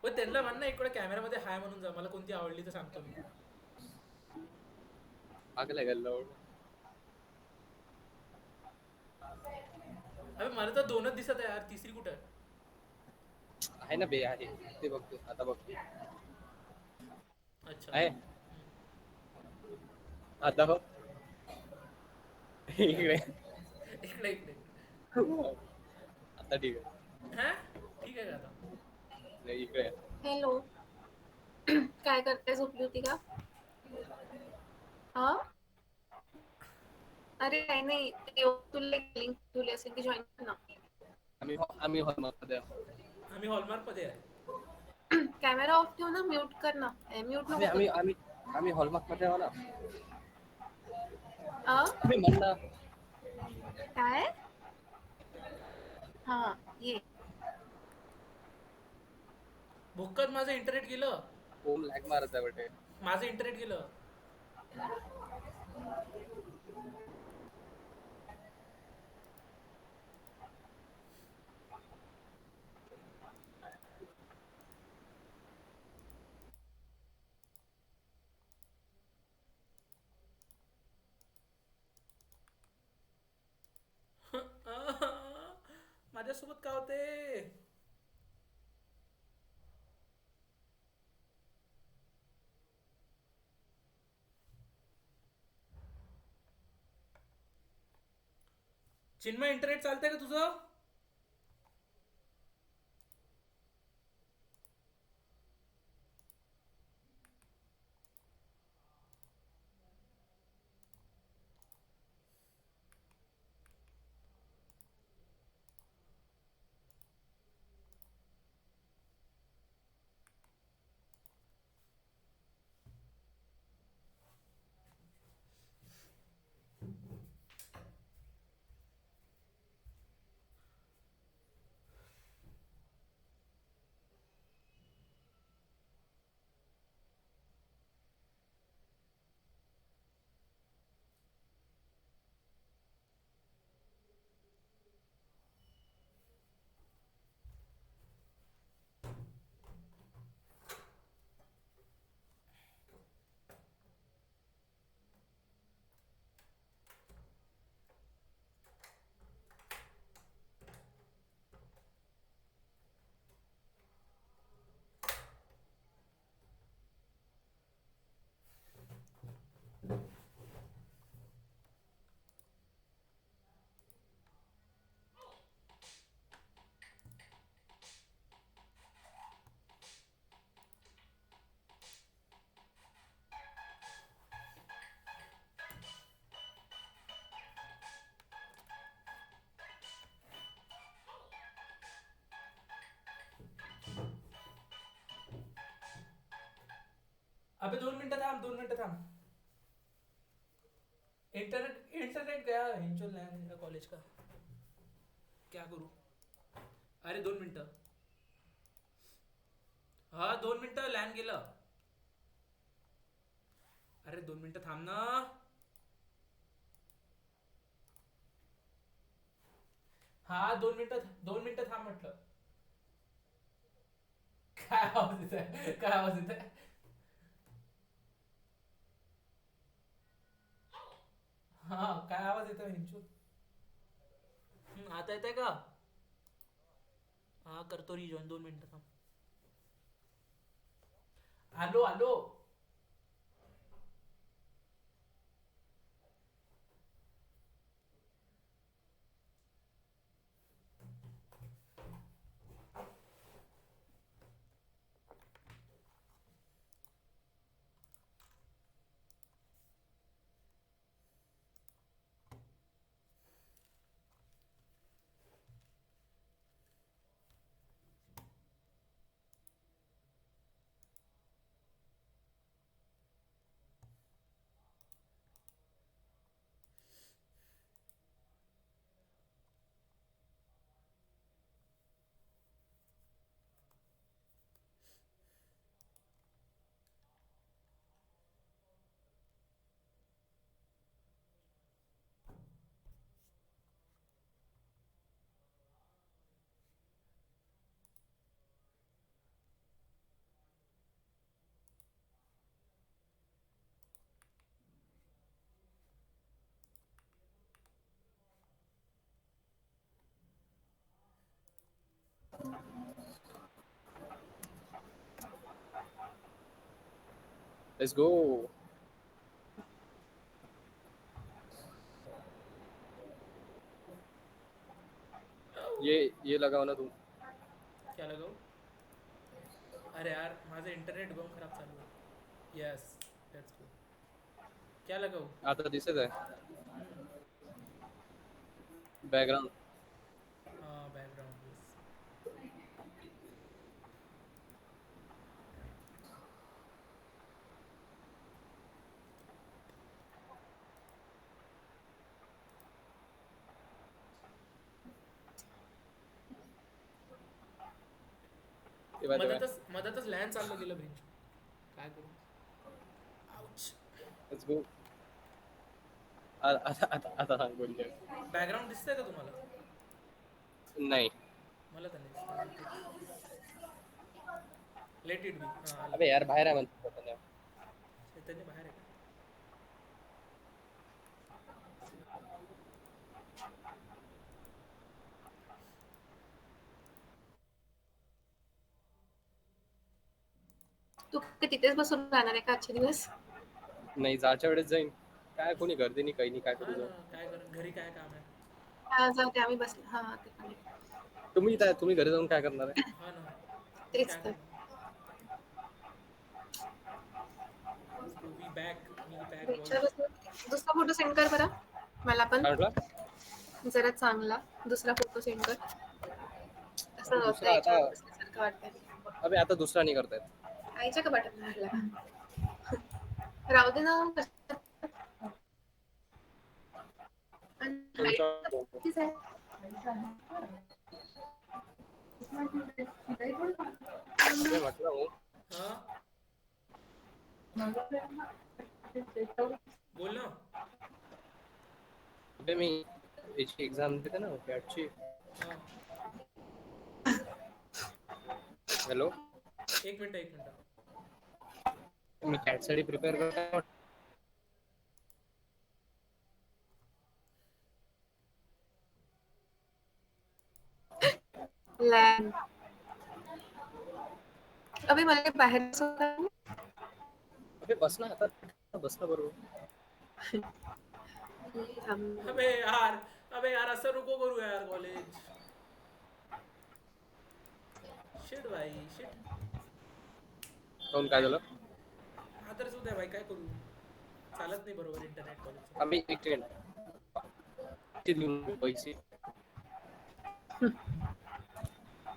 S2: पण त्यांना म्हण ना, इकडे कॅमेरामध्ये हाय म्हणून जा, मला कोणती आवडली तर सांगतो मी.
S1: आग लागेल.
S2: अबे मला तर 2च दिसत आहे यार, तिसरी कुठे आहे?
S1: आहे ना बे, आहे ते बघतो आता बघतो.
S2: अच्छा.
S1: आहे आता हो. इकडे
S2: इकडे इकडे.
S1: आता ठीक आहे.
S2: हा ठीक आहे का आता?
S1: नाही इकडे आहे.
S3: हॅलो. काय करते, झोपली होती का? हा. अरे काही नाही, तुला लिंक ठेवली असेल ती जॉईन कर ना.
S1: आम्ही हॉलमार्कमध्ये आहोत.
S2: आम्ही हॉलमार्क मध्ये आहे.
S3: कॅमेरा ऑफ ठेव ना, म्यूट कर ना. म्यूट नको
S1: आम्ही
S3: करू.
S1: आम्ही आम्ही हॉलमार्कमध्ये आहो ना.
S3: आ?
S1: आम्ही म्हण ना.
S3: काय? हा ये.
S2: भुक्कत माझं इंटरनेट गेलं.
S1: ओम लॅग मारत आहे बेटे.
S2: माझं इंटरनेट गेलं. माझ्यासोबत काय होते? चिन्मय, इंटरनेट चालतंय का तुझं? अबे 2 मिनिटं थांब, 2 मिनिटं थांब. इंटरनेट गया हिंचो लैंड कॉलेज का. क्या करूं? अरे 2 मिनिटं. हा 2 मिनिटं लँड गेलं. अरे 2 मिनिटं थांब ना. हा 2 मिनिटं थांब म्हटलं. काय आवाज येत आहे? काय आवाज येत आहे? हा काय आवाज येतोय हिंचू? आता येतंय का? हा करतो रिजॉईन 2 मिनिटं थांब. आलो आलो.
S1: Let's go. ये लगाओ ना तुम.
S2: क्या लगाऊ? अरे यार माझं इंटरनेट एकदम खराब चालू आहे. Yes let's go. क्या लगाऊ?
S1: आता दिसत आहे
S2: हम्म.
S1: बॅकग्राऊंड.
S2: हां बॅकग्राऊंड येस.
S1: तेव्हा तेव्हा
S2: मधातच मधातच लॅन चाललं गेलं भेंच. काय करू? आउच.
S1: Let's go. आता आता आता सांग बोलले.
S2: बॅकग्राऊंड दिसतंय का तुम्हाला?
S1: नाही.
S2: मला तर नाही दिसतंय. Let it be. हां आलं.
S1: अबे यार बाहेर आहे म्हणतो.
S2: चैतन्य बाहेर आहे का?
S3: तू काय तिथेच बसून राहणार आहे का आजचे दिवस?
S1: नाही जायच्या वेळेस जाईन. काय कोणी गर्दी नाही काही नाही काय
S2: हा
S1: करू
S2: ना
S1: जाऊ.
S2: काय कर घरी काय काम आहे?
S3: हा जाऊ दे आम्ही बसलो. हा ते पण आहे.
S1: तुम्ही घरी जाऊन काय करणार आहे?
S2: हा ना मी
S3: तेच
S2: काय
S3: तर.
S2: करणार? We back me back boys.
S3: विचारच नाही. दुसरा फोटो सेंड कर बरं मला पण.
S1: काय म्हटलं?
S3: जरा चांगला दुसरा फोटो सेंड कर. असं
S1: अबे
S3: होतं
S1: दुसरा आता.
S3: याच्यावर बसल्यासारखं वाटतंय.
S1: अबे आता दुसरा नाही करतायत.
S3: आईच्या कपाटात राहिला. राहू दे ना. आणि height
S1: तुमचा
S3: तर तीच आहे.
S1: अबे म्हटलं हो.
S2: हा बोल ना.
S1: अबे मी याची एक्झाम देते ना कॅटची.
S2: हा
S1: हॅलो.
S2: एक मिनिट.
S1: मी कॅट साठी प्रिपेअर करतो.
S3: लॅन. अबे मला काही बाहेर बसवलं नाही.
S1: अबे बस ना आता बस ना बरोबर.
S3: थांब.
S2: अबे यार असं नको करू यार कॉलेज. शिट भाई शिट.
S1: काऊन काय झालं?
S2: आदरच उद्या भाई काय करू? चालत नाही बरोबर इंटरनेट कॉलेजचं.
S1: आम्ही एक सेकंड पैसे.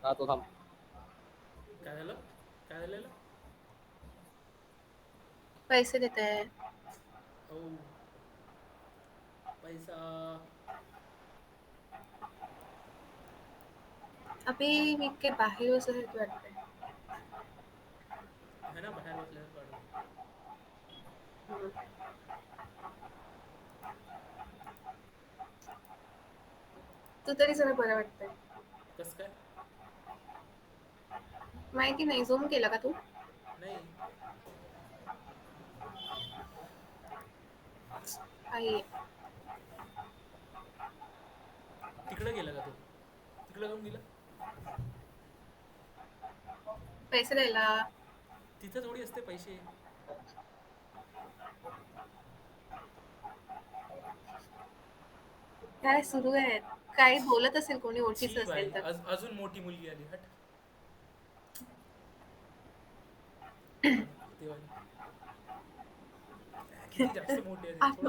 S1: हा तो थांब.
S2: काय झालं? काय झालेलं?
S3: पैसे देत आहे.
S2: हो पैसा.
S3: अबे मी काय बाहेर बसल्यासारखं वाटतंय.
S2: है ना बाहेर बसल्यासारखं वाटत.
S3: तू तरी जरा बरं वाटतंय.
S2: कसं काय?
S3: माहिती नाही झूम केला का तू?
S2: नाही.
S3: आहे.
S2: तिकडं गेला का तो? तिकडं जाऊन गेला?
S3: पैसे द्यायला.
S2: तिथं थोडी असते पैसे.
S3: काय सुरू आहे? काही बोलत असेल कोणी ओळखीचं
S2: छी बाई,
S3: असेल तर.
S2: अजून मोठी मुलगी आली. हट. नको नको देवानी. किती जास्त मोठी आहे ती.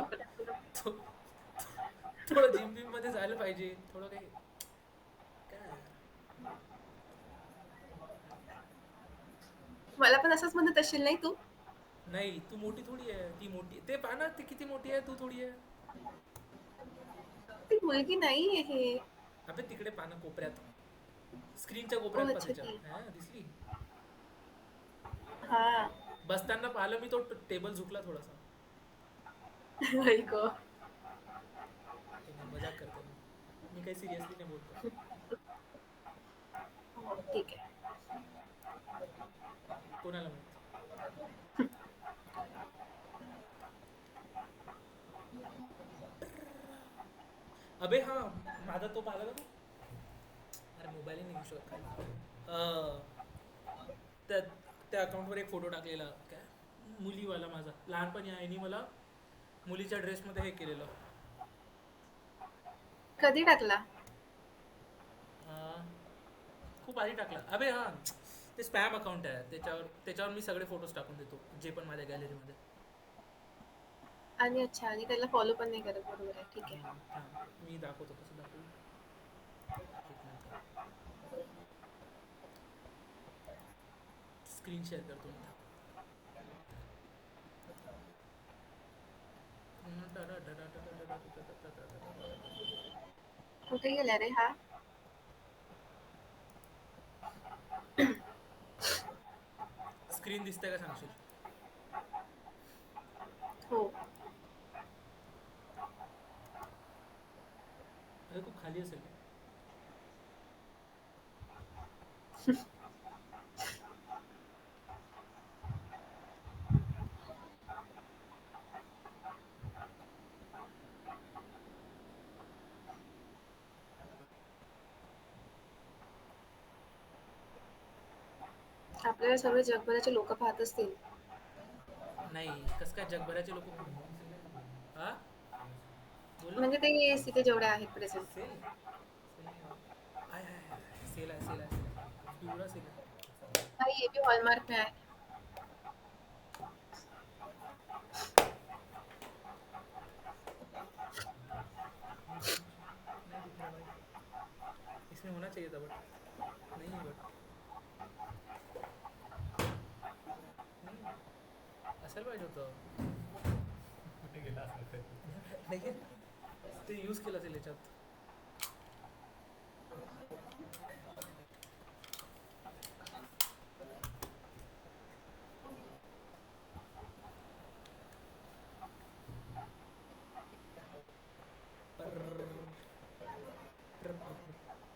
S2: थोडं थोडं जिम बिम मध्ये जायला पाहिजे. थोडं काही काय यार.
S3: मला पण असंच म्हणत असशील नाही तू?
S2: नाही तू मोठी थोडी आहे, ती मोठी. ते पहा ना, ती किती मोठी आहे, तू थोडी आहे.
S3: ती मुलगी नाही आहे.
S2: अबे तिकडे पानं कोपऱ्यात, स्क्रीनच्या
S3: ओ
S2: कोपऱ्यात
S3: अच्छा
S2: त्याच्या.
S3: ती.
S2: हा दिसली.
S3: हा.
S2: बसताना पाहिलं मी, तो टेबल झुकला थोडासा.
S3: आई गं.
S2: ते नाही, मजाक करते मी काही सिरियसली नाही बोलतो.
S3: हो, ठीक आहे.
S2: कोणाला माहित. अबे हा, माझा तो पाहिला का तू? अरे मोबाईल नाही घेऊ शकत खाली. त्या त्या अकाउंटवर एक फोटो टाकलेला, काय मुलीवाला माझा. लहानपणी आईने मला मुलीच्या ड्रेसमध्ये हे केलेलं.
S3: कधी टाकला?
S2: खूप आधी टाकला. अबे हा, ते स्पॅम अकाउंट आहे. त्याच्यावर मी सगळे फोटोज टाकून देतो, जे पण माझ्या गॅलरीमध्ये.
S3: आणि अच्छा, आणि त्याला फॉलो पण नाही करत. बरोबर आहे, ठीक आहे.
S2: मी दाखवतो कसं दाखवू. एक मिनिट. स्क्रीन शेअर करतो मी.
S3: कुठे गेला रे हा?
S2: स्क्रीन दिसते का सांगशील?
S3: हो.
S2: अरे खूप खाली असेल.
S3: आपल्याला सर्व जगभराचे लोक पाहत असतील.
S2: नाही, कसं काय जगभराचे लोक. हा बोल ना.
S3: म्हणजे ते तिथे जेवढे आहेत प्रेझेंट.
S2: सेल सेल नाही आहे. आय आय आय, सेल आहे, सेल आहे, सेल आहे. पिवळा सेल आहे.
S3: भाई ये भी हॉलमार्क में है.
S2: नहीं दिख रहा भाई. इसमें होना चाहिए था बट नहीं है. बट नहीं असायला पाहिजे होतं.
S1: कुठे गेला असेल ते.
S2: नाही, ते यूज केलं असेल याच्यात.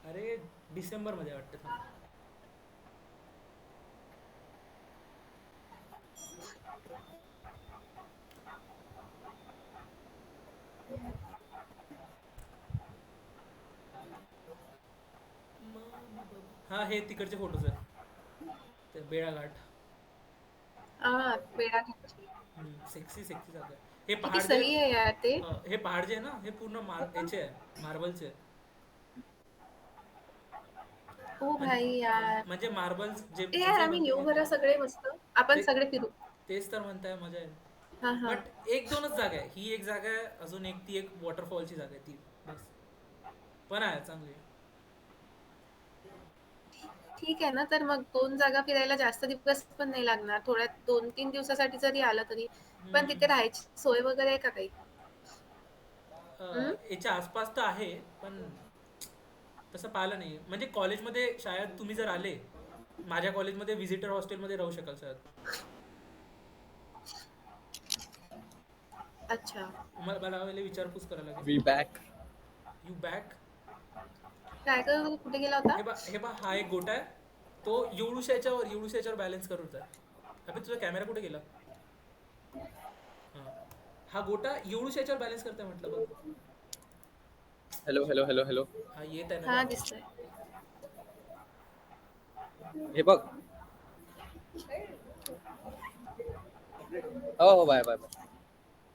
S2: अरे डिसेंबर मध्ये वाटतं. थांब. हा हे तिकडचे फोटोज आहेत. ते बेळाघाट.
S3: हा, बेडा घाटची.
S2: सेक्सी सेक्सी जागा आहे. हे
S3: किती
S2: पहाड जे
S3: सही आहे यार ते.
S2: हे पहाड जे आहे ना, हे पूर्ण याचे आहे, मार्बलचे.
S3: ओ भाई यार.
S2: म्हणजे मार्बल्स जे
S3: ए यार, आम्ही न्यू भरा सगळे मस्त. आपण
S2: ते-
S3: सगळे फिरू.
S2: तेच तर म्हणताय, मजा आहे.
S3: हा हा.
S2: बट एक दोनच जागा आहे. ही एक जागा आहे, अजून एक ती एक वॉटरफॉलची जागा आहे ती, बस. पण आहे चांगली.
S3: ठीक आहे ना, तर मग 2 जागा फिरायला जास्त दिवस पण नाही लागणार. थोड्या 2-3 दिवसासाठी जरी आलं तरी. पण तिथे राहायची सोय वगैरे आहे का काही?
S2: याच्या आसपास तर आहे, पण तसं पाहिलं नाही. म्हणजे कॉलेजमध्ये शाळेत तुम्ही जर आले, माझ्या कॉलेजमध्ये व्हिजिटर हॉस्टेलमध्ये राहू शकाल सर.
S3: अच्छा.
S2: मला विचारपूस करायला लागेल.
S1: We back.
S2: You back.
S3: काय कर, कुठे गेला होता?
S2: हे बा हा एक गोटा आहे. तो एवढूशा याच्यावर बॅलन्स करत आहे. अबे तुझा कॅमेरा कुठे गेला? हा गोटा एवढूशा याच्यावर बॅलन्स करताय म्हटलं बघ.
S1: Hello hello hello hello.
S2: हा येत आहे
S3: हा,
S2: ना.
S3: दिसतोय.
S1: हे बघ. हो बाय बाय बाय.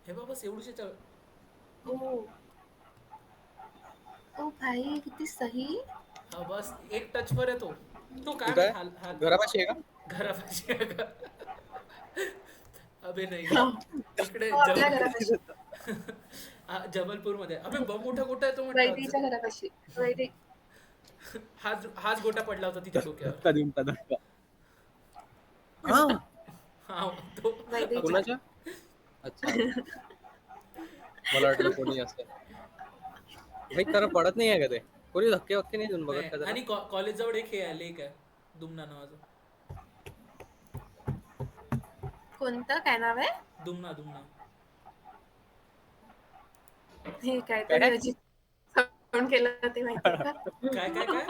S2: हे बाबा एवढूशे
S3: ओ ओ भाई किती सही.
S2: हा बस एक टच वर येतो तो काय
S1: कुठं
S2: माहित
S1: आहे? घरापाशी आहे का?
S2: घरापाशी आहे का? अबे नाही
S3: हो,
S2: इकडे
S3: आपल्या घरापाशी.
S2: जबलपूर मध्ये अबे मोठा गोटा आहे तो म्हटलं
S3: वैदीच्या घरापाशी. वैदी
S2: हाच गोटा पडला होता तिच्या डोक्यावर.
S1: धक्का देऊन धक्का. हा
S2: हा तो
S3: वैदीच्या.
S1: कोणाच्या? अच्छा, मला वाटलं कोणी असं. भाई तर पडत नाही आहे का ते? कोणी धक्के वक्के नाही देऊन बघत
S2: नाही
S1: का त्याला?
S2: आणि कॉलेज जवळ एक हे आहे लेक आहे दुमना नावाचं.
S3: कोणतं काय नाव आहे?
S2: दुमना दुमना
S3: हे
S1: काय?
S3: काहीतरी अजित साऊंड केलं ते माहितीये का?
S2: काय काय काय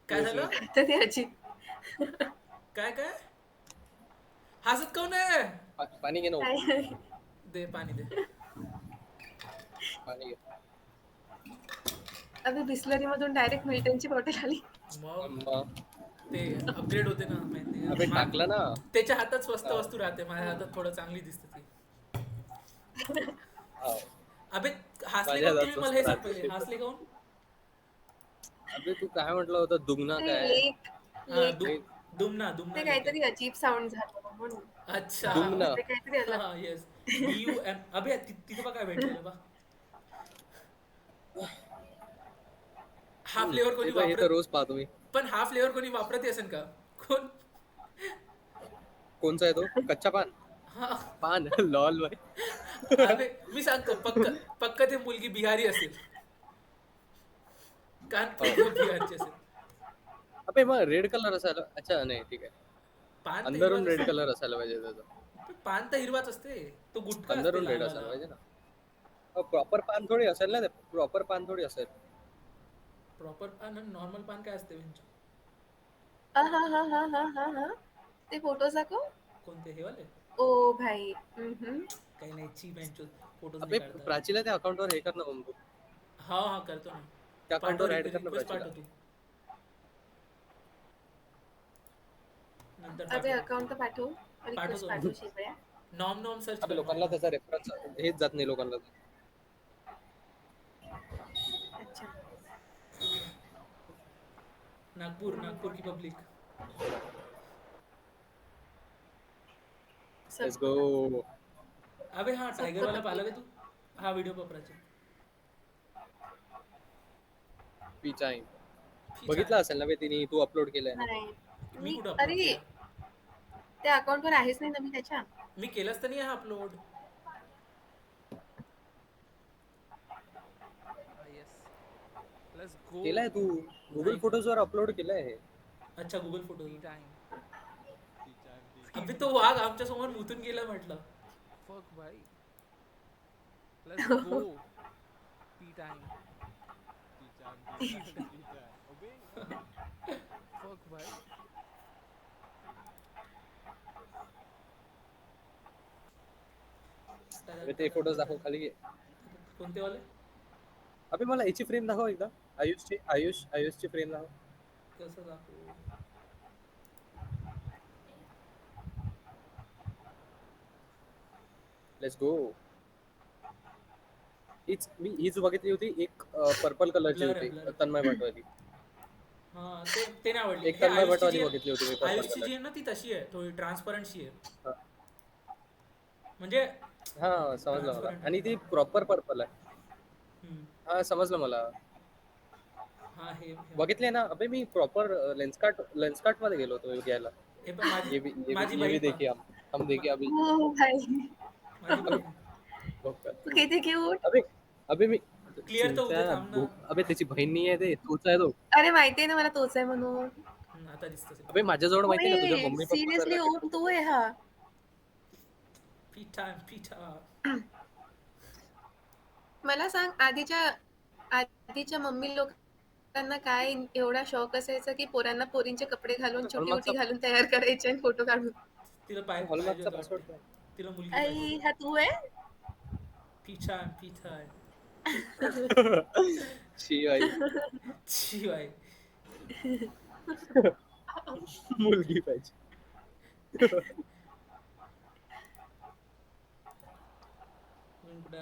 S2: काय झालं
S3: काहीतरी अजित.
S2: काय काय हसत काऊन आहे
S1: पाणी घे ना.
S3: काय
S2: दे पाणी दे.
S1: पाणी घे.
S3: अबे बिस्लरी मधून डायरेक्ट मिल्टनची बॉटल आली.
S2: मग
S1: मग.
S2: ते अपग्रेड होते ना माहिती
S1: अबे टाकलं ना.
S2: त्याच्या हातात स्वस्त वस्तू राहते माझ्या हातात थोडं चांगली दिसते ती.
S1: हाव.
S2: अबे हसले
S1: माझ्या
S2: काऊन
S1: हातात
S2: तुम्ही मला हे सांग
S1: स्वस्त
S2: पहिले हसले काऊन.
S1: अबे तू काय म्हटलं होतं? दुगना
S3: ते
S1: काय?
S3: लेक
S2: हा,
S3: लेक
S2: दुमना दुमना
S3: ते
S2: लेक आहे.
S3: काहीतरी अजीब साऊंड झालं म्हणून.
S2: अच्छा
S1: दुमना.
S3: ते काहीतरी अलग.
S2: हा येस DUM अबे तिथे बघ काय भेटलेलं बा. हा फ्लेवर कोणी
S1: हे तर
S2: वापरत
S1: रोज पाहतो मी.
S2: पण हा फ्लेवर कोणी वापरत असेल का कोण.
S1: कोणचा आहे तो? कच्चा पान.
S2: हा
S1: पान लॉल भाई.
S2: अबे मी सांगतो पक्क पक्क ते मुलगी बिहारी असेल कानपूर बिहारची असेल.
S1: अबे मग रेड कलर असायला. अच्छा नाही ठीक आहे.
S2: पान तर
S1: अंदरून
S2: हिरवाच
S1: रेड
S2: असते.
S1: कलर असायला पाहिजे त्याचा.
S2: पण पान तर हिरवाच असते तो गुटखा असते
S1: अंदरून रेड
S2: लहान
S1: असायला
S2: वाला.
S1: पाहिजे ना. प्रॉपर पान थोडी असेल ना ते. प्रॉपर पान थोडी असेल.
S2: प्रॉपर पान आणि नॉर्मल पान काय असते
S3: हा हा हा हा हा हा हा. ते फोटो दाखव.
S2: कोणते हे वाले
S3: ओ भाई.
S2: काही नाही ची बेंचो फोटोज नाही
S1: अबे
S2: काढतात.
S1: प्राचीला त्या अकाउंटवर हे कर ना मग तू.
S2: हा हा करतो ना
S1: त्या
S2: पाठव
S1: अकाउंटवर ऍड कर ना
S2: रिक्वेस्ट
S1: प्राचीला.
S2: पाठव तू नंतर
S3: अबे
S2: पाठव
S3: अकाउंट तर पाठव. रिक्वेस्ट
S2: पाठवतो
S3: पाठव शिकवया.
S2: नॉम नॉम सर्च
S1: अबे
S2: कर
S1: लोकांना त्याचा रेफरन्स हेच जात नाही लोकांना.
S3: अच्छा.
S2: नागपूर नागपूर की पब्लिक.
S1: लेट्स
S3: सबको
S1: गो.
S2: अबे हा टायगर
S3: सबको
S2: वाला पाहिला का
S3: तकलीफ.
S2: तू हा व्हिडिओ पपराचे
S1: पिचाई.
S2: फी
S1: बघितला असेल ना बे तिने तू अपलोड केलाय.
S3: नाही.
S2: मी
S3: मी
S2: कुठं अपलोड
S3: अरे
S2: केला
S3: त्या अकाउंटवर आहेच नाही ना मी त्याच्या.
S2: मी केलाच तर नाही हा अपलोड.
S5: Let's go.
S1: केलाय तू. गुगल
S2: नाही.
S1: फोटोज वर अपलोड केलाय हे.
S2: अच्छा Google photo
S5: Tea time. Tea time. Tea
S2: अबे
S5: time.
S2: तो वाघ आमच्या समोर मुतून गेला म्हटलं.
S5: Fuck, bhai. Let's go. Tea time. Tea time. Tea time. Tea time. Obey. Fuck, bhai.
S1: अबे ते फोटोज दाखव खाली घे.
S2: कोणते वाले
S1: अबे मला याची फ्रेम दाखव एकदा. आयुषची फ्रेम दाखव.
S2: कसं दाखवू
S1: लेट्स गो. हीच बघितली होती एक पर्पल कलरची
S2: Blur आहे,
S1: होती
S2: blur.
S1: तन्मय भटवाली.
S2: हा ते नाही आवडली
S1: एक
S2: हे
S1: तन्मय
S2: आयुषची
S1: भटवाली
S2: जी
S1: बघितली होती मी
S2: आहे-
S1: पर्पल
S2: आयुषची
S1: कलर.
S2: जी आहे ना ती तशी आहे थोडी ट्रान्सपरंटशी आहे
S1: हा.
S2: म्हणजे
S1: हा समजलं मला.
S2: Transparent.
S1: आणि ती प्रॉपर पर्पल आहे.
S2: हम्म,
S1: हा समजलं मला.
S2: हा हे
S1: बघितले ना. अबे मी प्रॉपर लेन्स कार्ट मध्ये गेलो होतो घ्यायला.
S2: हे पण
S1: ये भी
S2: माझी
S1: ये भी
S2: बहीण पहा.
S1: देखिए हम देखिए अभी.
S3: ओ भाई.
S2: माझी बहीण
S3: तू किती क्यूट.
S1: अबे अबे मी
S2: Clear तर होऊ दे, थांब ना.
S1: अबे त्याची बहीण नाही आहे ते तोच आहे तो.
S3: अरे माहितीये ना मला तोच आहे म्हणून.
S2: आता दिसत असेल
S1: अबे माझ्याजवळ माहिती आहे ना तुझ्या मम्मी पप्पा
S3: सिरियसली ओम तू आहे हा.
S2: पिठा
S3: मला सांग आधीच्या मम्मी लोकांना काय एवढा शौक असायचा की पोरांना पोरींचे कपडे घालून छोटी
S1: हॉलमार्कचा
S3: उटी घालून तयार करायचे आणि फोटो काढून.
S2: तिला पाहिजे
S1: हॉलमार्कचा
S2: होतं
S1: पासवर्ड
S2: वाटतं. तिला मुलगी पाहिजे
S3: आई हा तू आहे.
S2: पिठा
S1: शी आई.
S2: शिवाय
S1: मुलगी पाहिजे.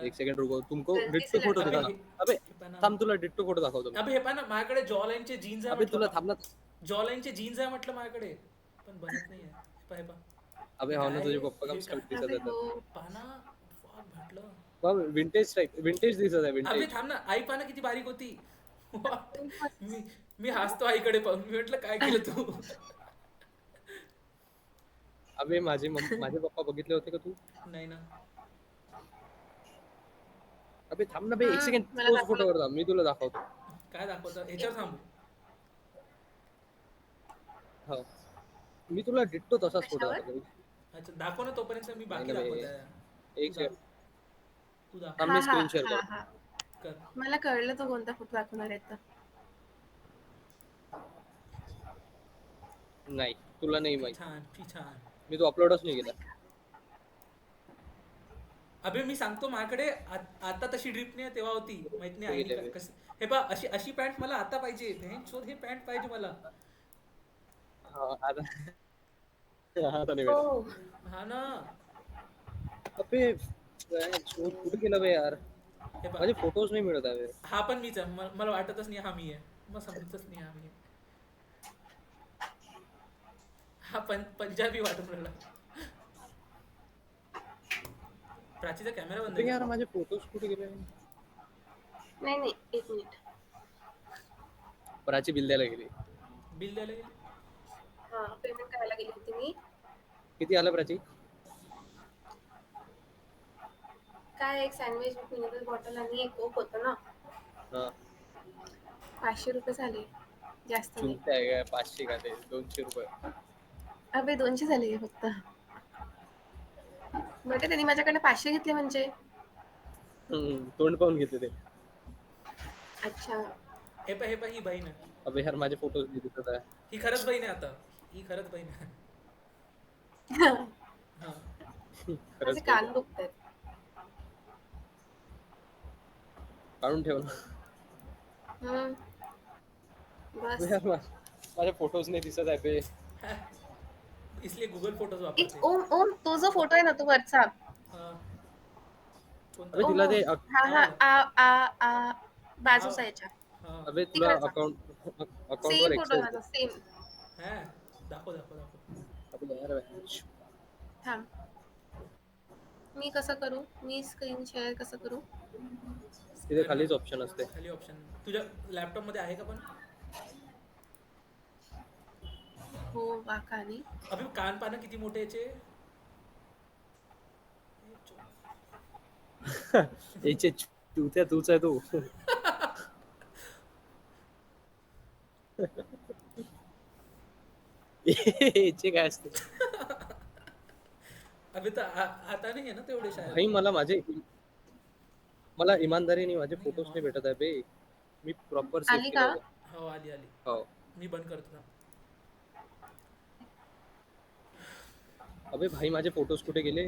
S1: एक सेकंड रुको, तुमको
S3: गलती
S1: डिट्टो
S3: से
S1: फोटो
S3: लड़का
S2: अबे
S1: दिखाना.
S2: हे
S1: अबे
S2: हे पाहा ना.
S1: थांब, तुला डिट्टो फोटो दाखवतो मी.
S2: अबे हे पाहा ना, माझ्याकडे जॉ लाईनचे जीन्स आहे
S1: अबे तुला
S2: म्हटलं.
S1: थांब ना.
S2: जॉ लाईनचे जीन्स आहे म्हटलं माझ्याकडे, पण बनत नाही आहे. हे पहा
S1: अबे
S2: हे
S1: हो ना,
S2: काय
S1: तुझे
S2: आहे?
S1: पप्पा
S2: हे
S1: कम
S2: काय?
S1: स्टट दिसत
S3: अबे हो.
S1: आहेत.
S2: पहा ना, fuck म्हटलं.
S1: विंटेज टाईप, विंटेज दिसत आहे,
S2: अबे
S1: विंटेज.
S2: थांब ना, आई पहा ना किती बारीक होती. What?
S3: तुम्ही मस्त-
S2: मी मी हसतो आईकडे पाहून. मी म्हटलं काय केलं तू?
S1: अबे माझे पप्पा बघितले होते का तू?
S2: नाही ना.
S1: अबे थांब ना बे, एक सेकंड.
S3: मला
S1: तोच
S3: दाखवलं.
S1: फोटोवर थांब, मी तुला दाखवतो.
S2: काय दाखवतं ह्याच्यावर थांबू?
S1: हो, मी तुला डिट्टो तसाच फोटो
S3: कशावर?
S1: दाखवतो.
S2: अच्छा दाखव ना, तोपर्यंत मी
S1: नाही
S2: बाकी
S1: ना बे.
S2: दाखवत आहे.
S1: एक सेकंड
S2: तू दाखव
S1: थांब,
S3: हा
S1: मी
S3: हा
S1: स्क्रीन शेअर
S3: हा
S1: करतो.
S3: हा.
S2: कर.
S3: मला कळलं तो कोणता फोटो दाखवणार आहे तर.
S1: नाही, तुला नाही
S2: की
S1: माहित.
S2: छान की छान.
S1: मी तो अपलोडच नाही केला.
S2: अबे मी सांगतो, माझ्याकडे आता तशी ड्रिप नाही आहे, तेव्हा होती. माहित नाही आईने
S1: बघितलं मी.
S2: कसं. हे पहा, अशी अशी पॅन्ट मला आता पाहिजे. बहन शोध, हे पॅन्ट पाहिजे मला.
S1: हा, आता आता नाही
S3: हो.
S1: भेटत.
S2: हा ना.
S1: अबे शोध कुठे गेला बे यार.
S2: हे पहा,
S1: माझे फोटोज नाही मिळत आहे.
S2: हा पण मीच आहे. मला वाटतच नाही हा मी आहे. मग समजतच नाही हा मी आहे. हा पंजाबी वाटून राहिला. प्राचीचा कॅमेरा बंद
S1: अबे
S2: आहे
S1: यार,
S2: का?
S1: माझे फोटोज कुठे गेले.
S3: नाही नाही, एक मिनिट.
S1: प्राची बिल द्यायला गेली.
S2: बिल द्यायला गेले.
S3: हा, पेमेंट करायला गेली होती मी.
S1: किती आलं प्राची?
S3: काय एक सँडविच, मिनरल बॉटल आणि एक कोक होतं ना.
S1: हा,
S3: 500 रुपये झाले, जास्त नाही.
S1: चुलते आहे काय? 500 का ते 200 रुपये.
S3: अबे 200 झाले फक्त. बरं त्यांनी माझ्याकडनं 500 घेतले म्हणजे.
S1: तोंड पाहून घेते ते.
S3: अच्छा.
S2: हे पहा ही बहीण आहे.
S1: अबे यार, माझे फोटोज नाही दिसत आहे.
S2: ही खरंच बहीण आहे आता. ही खरंच बहीण आहे. हा.
S3: माझे
S1: खरंच
S3: कान दुखतायत.
S1: काढून ठेव ना.
S3: हम्म.
S1: अबे
S3: बस.
S1: यार, माझे फोटोज नाही दिसत आहे बे.
S2: इसलिए गूगल फोटोज
S3: एक
S2: वापरते.
S3: ओम ओम तो जो फोटो आहे ना तो वरचा.
S2: हा. कोणता?
S1: अबे
S3: ओम
S1: तुला
S3: ओम.
S1: ते
S3: हा हा आ बाजूचा
S2: हा.
S3: याच्या.
S2: हा.
S1: अबे तुला
S3: तिकडचा.
S1: अकाउंट वर
S3: सेम फोटो
S1: एक्सेस दे.
S3: माझा सेम.
S2: हा. दाखव.
S1: अबे यार,
S3: थांब. मी कसं करू? मी स्क्रीन शेअर कसं करू?
S1: तिथे खालीच ऑप्शन असते.
S2: खाली ऑप्शन तुझ्या लॅपटॉप मध्ये आहे का पण?
S3: हो वा खाली.
S2: अबे कान पानं किती मोठे याचे.
S1: याचे चुत्या तूच आहे तू. याचे काय असते
S2: अबे तर आता नाही आहे ना तेवढे शाळेत.
S1: भाई. मला इमानदारीने माझे फोटोज नाही भेटत आहे बे. मी प्रॉपर सेव्ह
S3: आली
S1: केलं
S3: का?
S1: होतं.
S2: हो आली.
S1: हो.
S2: मी बंद करतो ना.
S1: अबे भाई, माझे फोटोज कुठे गेले.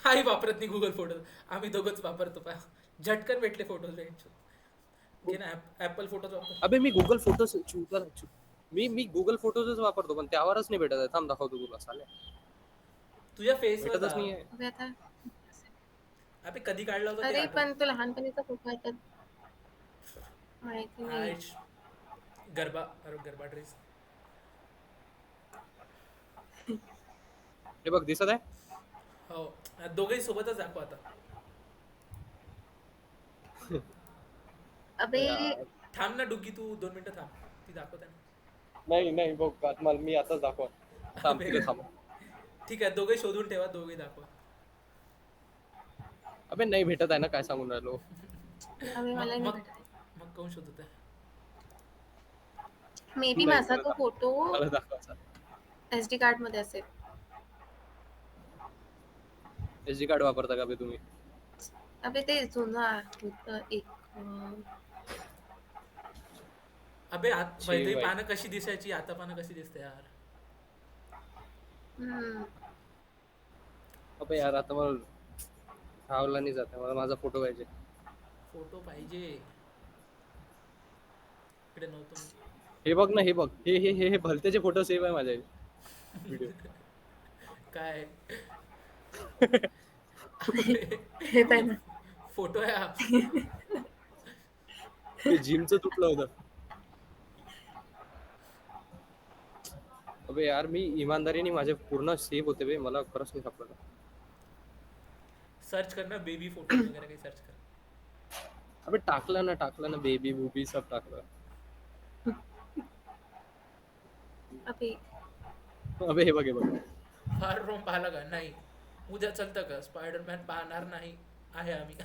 S2: हाही वापरत नाही गुगल फोटो. आम्ही दोघंच वापरतो. पा झटकन भेटले फोटोज. घे ना ऍपल फोटोज वापर.
S1: अबे मी गुगल फोटोज मी गुगल फोटोजच वापरतो, पण त्यावरच नाही भेटत आहे. थांब दाखवतो तुला. साले
S2: तुझ्या फेसवर
S1: भेटतच नाही आहे.
S3: अबे आता.
S2: अबे कधी काढला होता ते
S3: अरे
S2: आठवत.
S3: पण तो लहानपणीचा फोटो आहे तर माहिती नाही.
S2: आयुष गरबा ड्रेस.
S1: हे बघ, दिसत आहे.
S2: हो दोघेही सोबतच दाखव आता.
S3: अबे
S1: यार.
S2: थांब ना डुगी, तू 2 मिनिटं थांब. ती दाखवते ना.
S1: नाही बघ, मला मी आताच दाखव. थांब
S2: अबे,
S1: तिथे थांब.
S2: ठीक आहे दोघे शोधून ठेवा. दोघे दाखवा.
S1: अबे नाही भेटत आहे ना, काय सांगून राहिलो.
S3: अबे मला नाही
S2: मग
S3: भेटत आहे.
S2: मग कोण शोधत आहे?
S3: मे बी
S1: नाही,
S3: माझा
S1: मला
S3: तो फोटो
S1: मला दाखवायचा.
S3: SD कार्ड मध्ये असेल.
S1: SD कार्ड वापरता का बे तुम्ही?
S3: अबे ते जुनं होतं एक.
S2: अबे वैदही
S1: बाई.
S2: पानं कशी दिसायची, आता पानं कशी दिसते यार.
S3: हम्म.
S1: अबे यार, आता मला रावला नाही जात आहे. मला माझा फोटो पाहिजे.
S2: फोटो पाहिजे. इकडे नव्हतं मी.
S1: हे बघ ना, हे बघ, हे भलतेचे फोटो सेव्ह आहे माझ्या व्हिडिओ.
S2: काय
S3: हे पाय ना.
S2: फोटो आहे हा.
S1: ते जिमचं तुटलं होतं. अबे यार, मी इमानदारीने माझे पूर्ण सेव्ह होते बे, मला खरंच नाही सापडलं.
S2: सर्च कर ना बेबी फोटो वगैरे काही सर्च कर.
S1: अबे टाकलं ना बेबी बुबी सब टाकलं.
S3: अबे
S1: अबे हे बघ, हे बघ.
S2: फार रोम पाहिला का? नाही. उद्या चलतं का? स्पायडरमॅन पाहणार नाही आहे आम्ही.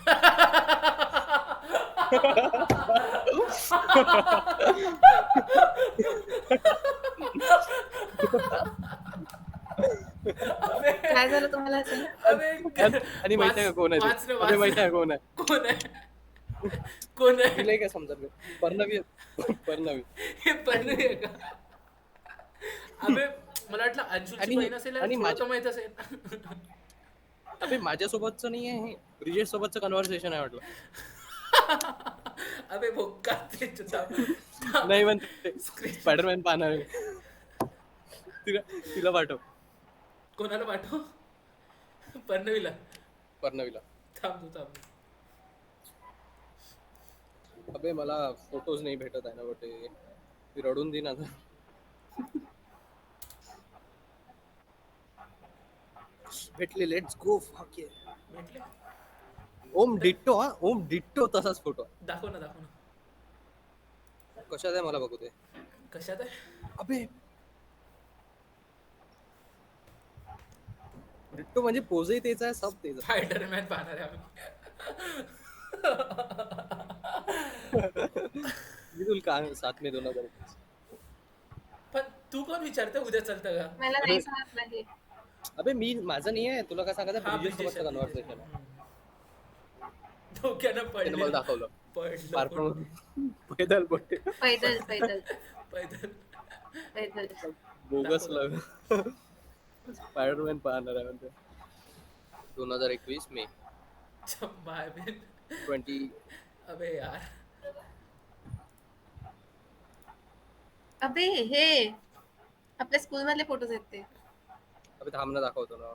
S3: काय झालं तुम्हाला असं?
S2: अबे,
S1: आणि माहिती आहे का कोण आहे
S2: वाच
S1: ते?
S2: रे,
S1: अबे
S2: वाच
S1: माहिती आहे
S2: रे.
S1: कोण आहे?
S2: कोण आहे? कोण आहे?
S1: तुला काय समजत नाही. परनवी.
S2: हे पण आहे का? अबे मला वाटलं अंशुलची
S1: आणि-
S2: बहीण असेल
S1: आणि
S2: आणि तुला
S1: माझ्या-
S2: तर माहित असेल.
S1: अबे माझ्यासोबतचं नाही आहे हे, ब्रिजेश सोबतचं कन्व्हर्सेशन आहे वाटलं.
S2: अबे भोका ते
S1: नाही म्हणते स्पायडरमॅन पाहणार आहे. तिला पाठव,
S2: कोणाला पाठव? पर्णवीला.
S1: परनवीला.
S2: थांब तू थांब.
S1: अबे मला फोटोज नाही भेटत आहे ना बटे, ती रडून दे ना आता. भेटले, लेट्स गो. फक ये.
S2: भेटले?
S1: ओम डिट्टो, हा ओम डिट्टो तसाच फोटो.
S2: दाखव ना, दाखव ना.
S1: कशात आहे मला बघू दे.
S2: कशात आहे?
S1: अबे डिट्टो म्हणजे पोजही तेच आहे, सब तेच आहे.
S2: स्पायडरमॅन पाहणार आहे आम्ही.
S1: मी तुला काय 7 मे 2021.
S2: पण तू कोण विचारते उद्या चलतं का?
S3: मला नाही समजलं हे.
S1: अबे मी माझं नाही आहे, तुला काय सांगायचं
S2: हा,
S1: ब्रिजेश
S2: ब्रिजेश
S1: सोबतचं
S2: आहे,
S1: कन्व्हर्सेशन
S2: ब्रिजेश आहे. डोक्यानं
S1: त्याने मला
S2: पडलं.
S1: दाखवलं.
S2: पडलं.
S1: पार्कमध्ये पैदल बोटे
S3: पैदल पैदल
S2: पैदल.
S3: पैदल.
S1: बोगस लग. स्पायडरमॅन पाहणार आहे म्हणते. 2021 मे
S2: बाय बिन.
S1: 20.
S2: अबे यार.
S3: अबे हे आपल्या स्कूल मधले फोटोज आहेत ते.
S1: अबे थांब ना, दाखवतो ना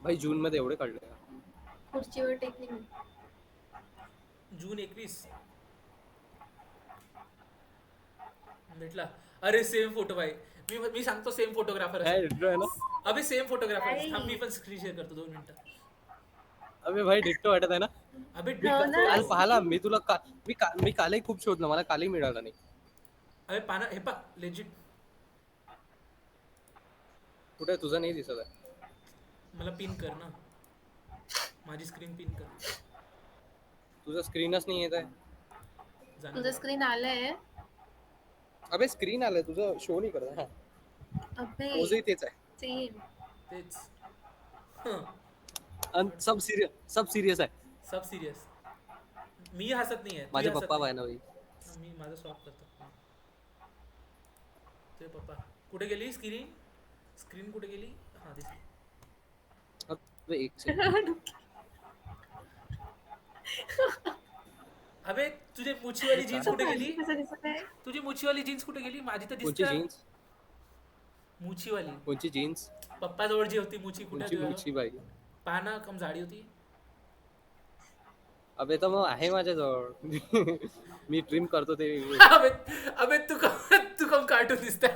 S1: भाई. जून मध्ये एवढे काढले.
S3: खुर्चीवर टेकली मी.
S2: जून 21 भेटला. अरे सेम फोटो भाई. मी सांगतो सेम फोटोग्राफर
S1: काय डिट्टो आहे ना.
S2: अबे सेम फोटोग्राफर.
S3: नाही.
S2: थांब मी पण स्क्रीन शेअर करतो 2 मिनिटं.
S1: अबे भाई डिट्टो वाटत आहे ना.
S2: अबे
S3: हो ना.
S1: काल पाहाला मी तुला मी कालही खूप शोधलं, मला कालही मिळाला नाही.
S2: अबे पाना हे पा लेजिट.
S1: कुठे तुझा नाही दिसत आहे.
S2: मला पिन कर ना. माझी स्क्रीन पिन कर.
S1: तुझं स्क्रीनच नाही येत आहे.
S2: जाणार
S3: तुझं स्क्रीन आलंय.
S1: अबे स्क्रीन आलंय, तुझं शो नाही करत. हा
S3: अबे
S1: पोजही तेच आहे.
S3: सेम.
S2: तेच. हं.
S1: आणि सब सिरियस आहे.
S2: सब सिरियस. मी हसत नाहीये. तू
S1: माझे
S2: हसत
S1: पप्पा
S2: नाही.
S1: आहे ना भाई.
S2: मी माझं सॉफ्ट करतो. ते पप्पा कुठे गेली? स्क्रीन कुठे गेली? हा दिसली.
S1: अबे एक सेकंड.
S2: अबे तुझे मुछीवाली जीन्स कुठे गेली?
S3: कसं दिसत आहे?
S2: तुझी मुछीवाली जीन्स कुठे गेली? माझी तर
S1: कोणची
S2: दिसते.
S1: जीन्स?
S2: मुछीवाली.
S1: कोणची जीन्स?
S2: पप्पा जवळ जी होती मुछी कुठे
S1: कोणची
S2: होती?
S1: मुची भाई?
S2: पाना कम जाडी होती.
S1: अबे तर मग आहे माझ्याजवळ. मी ट्रिम करतो ते.
S2: अबे अबे तू कम कार्टून दिसता.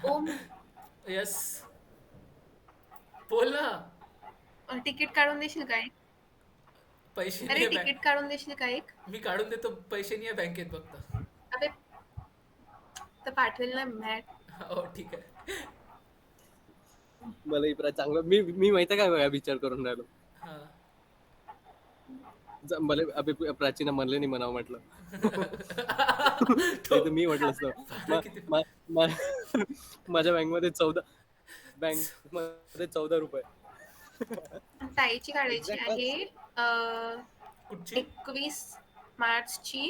S3: ओम
S2: यस. बोल ना.
S3: तिकीट काढून देशील का एक?
S2: पैसे
S3: अरे
S2: नाही आहे
S3: तिकीट काढून देशील का एक?
S2: मी काढून देतो. पैसे नाही आहे बँकेत फक्त.
S3: अबे तर पाठवेल ना मॅट.
S2: हो ठीक आहे.
S1: मला इकडे चांगलं मी माहिती काय बघा विचार करून राहिलो.
S2: हा.
S1: मला अबे प्राचीना म्हणले नाही म्हणावं म्हटलं. नाही तर मी म्हटलं असतं. माझ्या बँकमध्ये 14 रुपये.
S3: ताईची काढायची
S1: Exact.
S3: आहे
S2: कुठची?
S3: 21 मार्चची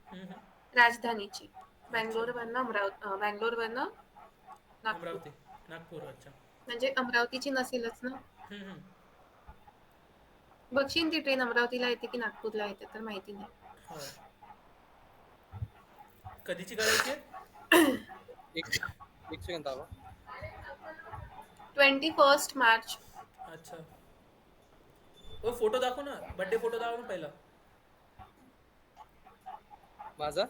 S2: हम्म, हम्म.
S3: राजधानीची. बँगलोरवरनं बँगलोरवरनं नागपूर.
S2: अमरावती नागपूर अच्छा.
S3: म्हणजे अमरावतीची नसेलच ना.
S2: हम्म, हम्म.
S3: बघशील ती ट्रेन अमरावतीला येते की नागपूरला येते तर माहिती नाही.
S2: हो. कधीची काढायची आहे?
S1: एक एक सेकंड थांबा.
S3: 21 मार्च.
S2: अच्छा. ओ फोटो दाखव ना, बर्थडे फोटो दाखव ना पहिला.
S1: माझा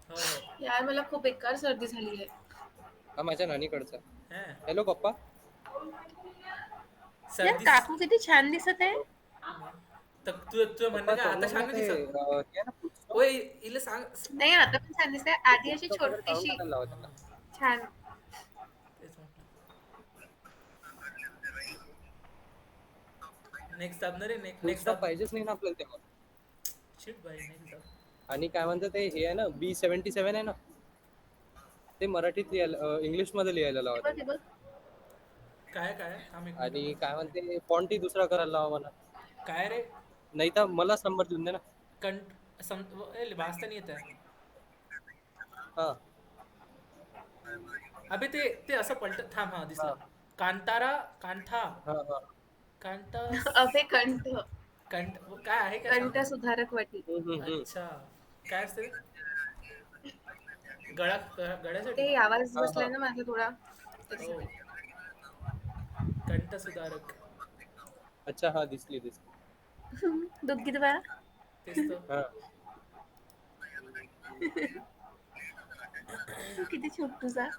S2: हो हो.
S3: यार मला खूप बेकार सर्दी झाली आहे.
S1: हा माझ्या नानीकडचा.
S2: हा.
S1: हॅलो पप्पा.
S3: यार
S2: सर्दी.
S3: काकू किती छान दिसत आहे.
S2: तर तुझं म्हणणं
S1: पप्पा
S2: काय आता
S1: तोंडाला
S2: छान नाही
S1: ते
S2: दिसत?
S1: ते आहे ना full stop,
S2: ओय इले सांग.
S3: नाही आता पण छान दिसते.
S1: ते
S3: आधी
S1: full
S3: अशी
S1: stop वगैरे काढून
S3: छोटीशी
S1: टाकायला लावा
S2: हा,
S1: त्यांना.
S3: छान.
S2: तेच म्हटलं. नेक्स्ट दाबणार रे.
S1: फुल
S2: नेक्स्ट
S1: स्टॉप
S2: दाब.
S1: पाहिजेच नाही ना आपल्याला तेव्हा.
S2: शिट भाई नेक्स्ट दाब.
S1: आणि काय म्हणतात ते हे आहे ना B77 आहे ना, ते मराठीत लिहायला इंग्लिश मध्ये लिहायला लावा
S3: हे बघ हे
S1: त्यांना.
S3: बघ.
S2: काय थांब एक मिनिट.
S1: आणि काय म्हणते फॉन्टही दुसरा करायला लावा मला.
S2: काय रे
S1: नाही तर मलाच नंबर देऊन दे ना.
S2: कंट वाचता नाही येत आहे.
S1: हा
S2: अबे ते ते असं पलट थांब. हा
S1: हा
S2: दिसला. कांतारा कांठा
S1: हा हा.
S2: कांटा
S3: अभे कंठ.
S2: कंठ काय आहे काय सांग
S3: कंठ
S2: ना.
S3: सुधारक वाटी.
S1: हम्म.
S2: अच्छा. काय असते ते? गळ्यासाठी.
S3: ते आवाज
S1: हा हा.
S3: बसलाय ना माझा थोडा
S2: हो.
S3: त्याच्यासाठी.
S2: कंठ सुधारक.
S1: अच्छा हा दिसली.
S3: दूध किती बा.
S2: तेच तर.
S1: हा
S3: किती छोट तुझा.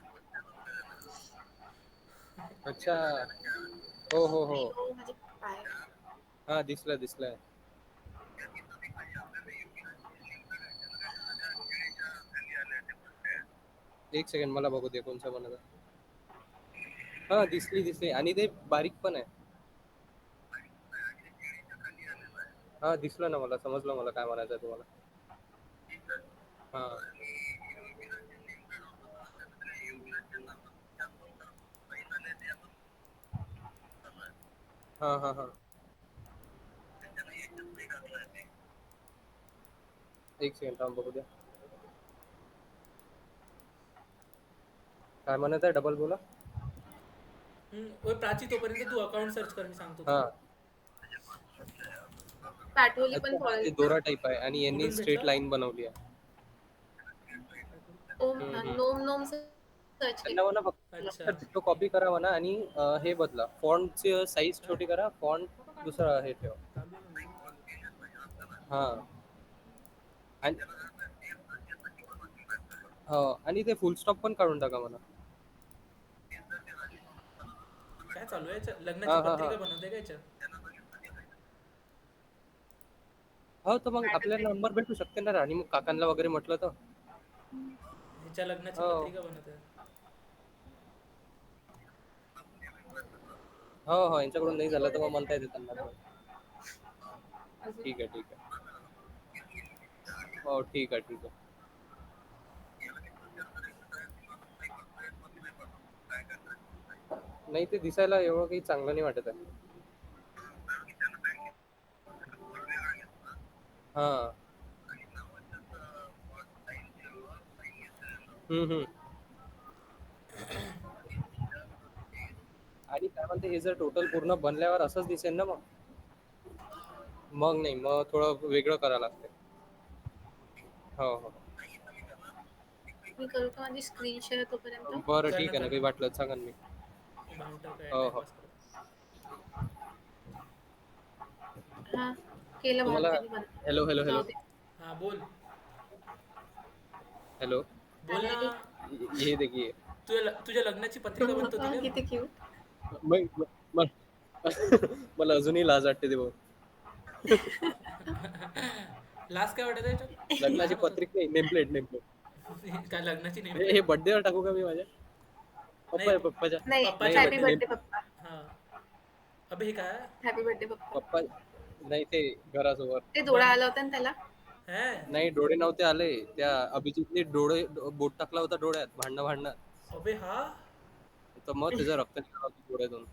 S1: अच्छा. हो.
S3: अयो, माझे पाय.
S1: हा दिसलाय. एक सेकंड मला बघू दे कोणचा बनवला. हा दिसली आणि ते बारीक पण आहे. हा दिसलं ना मला, समजलं मला काय म्हणायचं तुम्हाला. हा हा. एक सेकंड थांब बघू द्या. काय म्हणत आहे डबल बोला.
S2: ओय प्राची तोपर्यंत तू अकाउंट सर्च कर मी सांगतो
S1: हा
S2: तुला.
S3: पाठवली पण
S1: अच्छा हा
S3: फॉल.
S1: ते दोरा टाईप आहे आणि यांनी
S2: कुठून
S1: स्ट्रेट
S2: भेटलं?
S1: लाईन बनवली आहे.
S3: ओम
S1: हम्म.
S3: नोम नोम सर्च
S1: त्यांना म्हणा
S2: अच्छा.
S1: फक्त तो कॉपी करा म्हणा आणि हे बदला फॉन्टची साईज
S2: हा?
S1: छोटी करा फॉन्ट दुसरा हे ठेवा.
S5: चालू आहे ना व्हिडिओ चालू आहे.
S1: हा आणि हो आणि ते फुल स्टॉप पण काढून टाका म्हणा.
S2: काय चालू आहे लग्नाची
S1: हा.
S2: पत्रिका बनवते का याच्यात?
S1: हो तर मग आपल्याला नंबर भेटू शकते ना आणि मग काकांना वगैरे म्हटलं तर.
S2: ह्याच्या लग्नाची
S1: हो
S2: पत्रिका बनवते.
S1: हो यांच्याकडून नाही झालं तर मग म्हणता येते त्यांना.
S3: अजून
S1: ठीक आहे. हो ठीक आहे. नाही ते दिसायला एवढं काही चांगलं नाही वाटत आहे. हा हम्म. आणि काय म्हणते हे जर टोटल पूर्ण बनल्यावर असंच दिसेल ना मग नाही मग थोडं वेगळं करावं लागतं. हो.
S3: मी करू का माझी स्क्रीन शेअर तोपर्यंत.
S1: बरं
S2: कर
S1: ठीक आहे ना काही
S2: ना.
S1: वाटलं तर सांगा ना मी.
S2: भावटर काय
S1: हो
S2: टाइमपास करत.
S3: हा केलं
S1: तुम्हाला
S3: भावतेने बंद.
S1: हॅलो
S3: जाऊ दे.
S2: हा बोल.
S1: हॅलो
S2: बोल ना.
S3: आले.
S1: ये देखिए
S2: तुझ्या लग्नाची पत्रिका बनतो दिली ना.
S3: किती क्यूट.
S1: मला अजूनही लाज वाटते ते बघ.
S2: लास्ट काय वाटत याच्यात?
S1: लग्नाची
S2: लहान होतो.
S1: पत्रिका नाही नेमप्लेट
S2: काय लग्नाची
S1: हे
S2: नेमप्लेट?
S1: बर्थडेवर टाकू का मी माझ्या
S2: नाही
S1: पप्पाच्या
S3: नाही
S2: पप्पाच्या
S3: हॅपी
S1: नाही
S3: बर्थडे पप्पा.
S2: हा. अबे हे काय?
S3: हॅपी बर्थडे पप्पा.
S1: पप्पा नाही ते घरासमोर
S3: ते डोळा आला होता ना त्याला.
S2: हे
S1: नाही डोळे नव्हते आले त्या अभिजितने डोळे बोट टाकला होता डोळ्यात भांडणं
S2: अबे हा
S1: तर मग त्याचं रक्त निघालं होतं डोळ्यातून.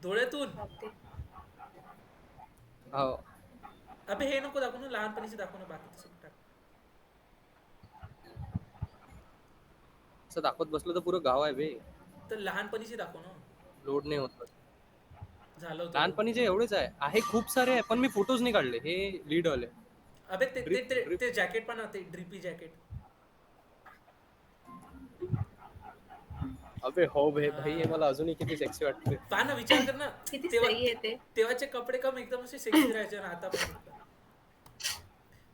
S2: डोळ्यातून.
S3: बापरे.
S1: हो
S2: अबे हे नको दाखवू ना, लहानपणीचे दाखवू ना, बाकी तसं टाक.
S1: असं दाखवत बसलं तर पुरं गाव आहे बे.
S2: तर लहानपणीची दाखव ना.
S1: लोड नाही होत.
S2: झालं होतं.
S1: लहानपणीचे एवढेच आहे खूप सारे आहे पण मी फोटोज नाही काढले. हे लीड आले.
S2: अबे ते ते
S1: ड्रिप
S2: ते
S1: ड्रिप.
S2: ते जॅकेट पण ते ड्रिपी जॅकेट.
S1: अबे हो बे भाई हे मला अजूनही किती सेक्सी वाटते.
S2: पहा ना, विचार कर ना.
S3: किती
S2: तेव्हा
S3: सही आहे ते.
S2: तेव्हाचे कपडे कम एकदम असे सेक्सी राहायचे ना, आता पण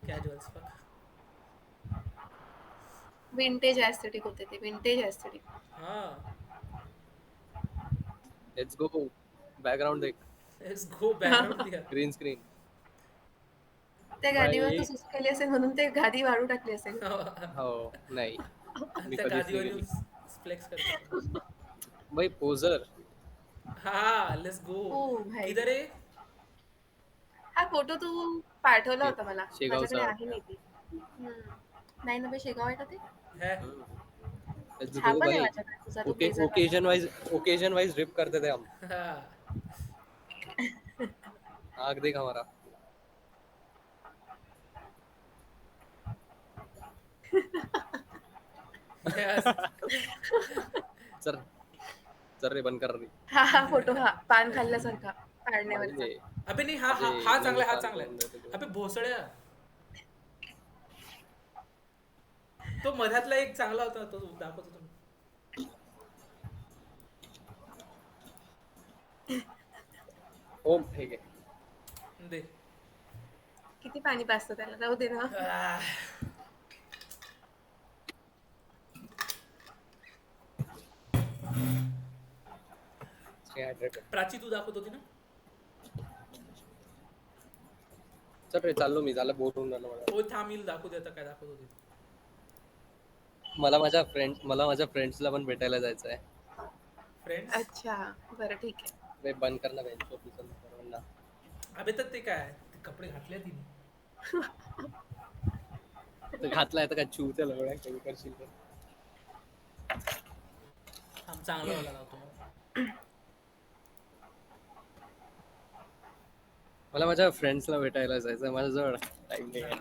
S2: कॅज्युअल्स बघ.
S3: विंटेज ऍस्थेटिक होते ते, विंटेज ऍस्थेटिक.
S2: हा,
S1: लेट्स गो. बॅकग्राऊंड देख.
S2: Let's go. बॅकग्राऊंड दिया.
S1: Green screen.
S3: त्या गादीवर
S1: भाई
S3: तू सुसू केली असेल म्हणून ते गादी वाळू टाकली असेल.
S1: हो नाही मी
S2: त्या
S1: कधीच नाही
S2: गादीवर येऊन
S1: गेली.
S2: फ्लेक्स करतो आपण.
S1: भाई पोझर.
S2: हा, लेट्स गो.
S3: ओ भाई,
S2: किधर आहे?
S3: हा फोटो तू पाठवला होता मला,
S1: शेगावचा
S3: माझ्याकडे आहे
S1: वाटतं.
S3: मी ती. नाही ना बे, शेगाव आहे का ते?
S2: है.
S1: लेट्स
S3: हा
S1: गो
S3: पण आहे
S1: भाई.
S3: माझ्याकडे, तुझा तो ब्लेझर वाला.
S1: ओकेजन वाइज ड्रिप करते थे हम.
S2: हा.
S1: आग देख हमारा.
S2: Yes.
S1: चल चल रे बंद कर रे.
S3: हा फोटो, हा पान खाल्ल्यासारखा काढण्यावरचा.
S1: माझे
S2: अबे नाही, हा हा
S1: माझे
S2: हा
S1: नवे
S2: चांगला आहे, हा
S1: पान
S2: चांगला
S1: करून देते
S2: आहे.
S1: तू.
S2: अबे भोसड्या. तो मधातला एक चांगला होता, तो दाखवतो तुम्ही.
S1: हो ठीक आहे.
S2: दे.
S3: किती पाणी पाजतं त्याला, जाऊ दे ना.
S2: आह.
S1: Stay hydrated.
S2: प्राची तू दाखवत होती ना.
S1: चल रे चाललो मी. झालं बोर होऊन झालं मला.
S2: हो, थांबील दाखवू दे आता काय दाखवत होती.
S1: मला माझ्या फ्रेंड्सला पण भेटायला जायचं आहे.
S2: फ्रेंड्स.
S3: अच्छा, बरं ठीक आहे.
S1: वे बंद करना बेंच ऑफिसर.
S2: अबे तर ते काय, ते कपडे घातले तिने.
S1: तर घातलाय तर काय चूच्या लवड्या कमी करशील तर.
S2: थांब, चांगला वाला लावतो मग.
S1: मला माझ्या फ्रेंड्सला भेटायला जायचं. माझ्याजवळ टाइम नाही आहे.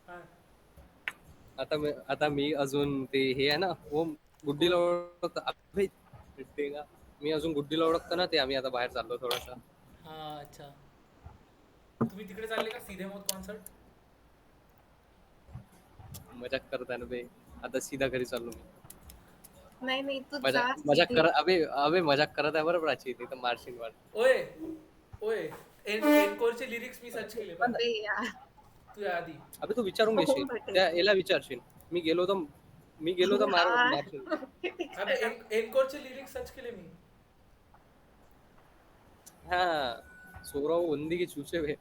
S2: हा.
S1: आता मी अजून ते हे आहे ना ओम गुड्डीला ओळखतो. अबे, भेटते का? मी अजून गुड्डीला ओळखतो ना ते. आम्ही आता बाहेर चाललो थोडासा.
S2: हा, अच्छा. तुम्ही तिकडे चालले का सीधे मोद कॉन्सर्ट?
S1: मजाक करताय ना बे. आता सीधा घरी चाललो मी.
S3: नाही नाही, तू जा
S1: मजाक
S3: सीधे.
S1: कर. अबे मजाक करत आहे बरं प्राची. ते तर मारशील वाट.
S2: ओए ओए, एनकोरचे लिरिक्स मी सर्च केले पण
S3: अबे यार.
S2: तुझ्या आधी.
S1: अबे तू विचारून
S3: हो,
S1: घेशील.
S3: भेटेल.
S1: त्या याला विचारशील. मी गेलो तर
S3: यार.
S1: मारशील.
S2: अबे एनकोरचे लिरिक्स सर्च केले मी.
S1: हाँ सौरव बंदी की चूचे वे.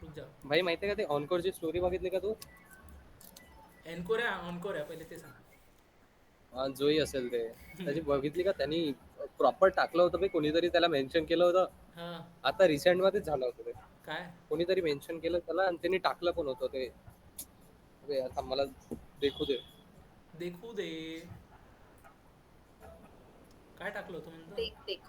S2: रुक जा.
S1: भाई माहिती आहे का ते ऑनकोरची स्टोरी बघितली का तू?
S2: एनकोर आहे, ऑनकोर आहे, पहिले ते सांग.
S1: जोई असेल ते. त्याची बघितली का? त्यांनी प्रॉपर टाकलं होतं बे. कोणीतरी त्याला मेन्शन केलं होतं.
S2: हा.
S1: आता रिसेंट मध्येच झालं होतं ते.
S2: काय?
S1: कोणीतरी मेन्शन केलं त्याला आणि त्यांनी टाकलं पण होतं ते. अबे आता मला देखू दे.
S2: देखू दे. काय टाकलं होतं म्हणतो?
S3: देख देख.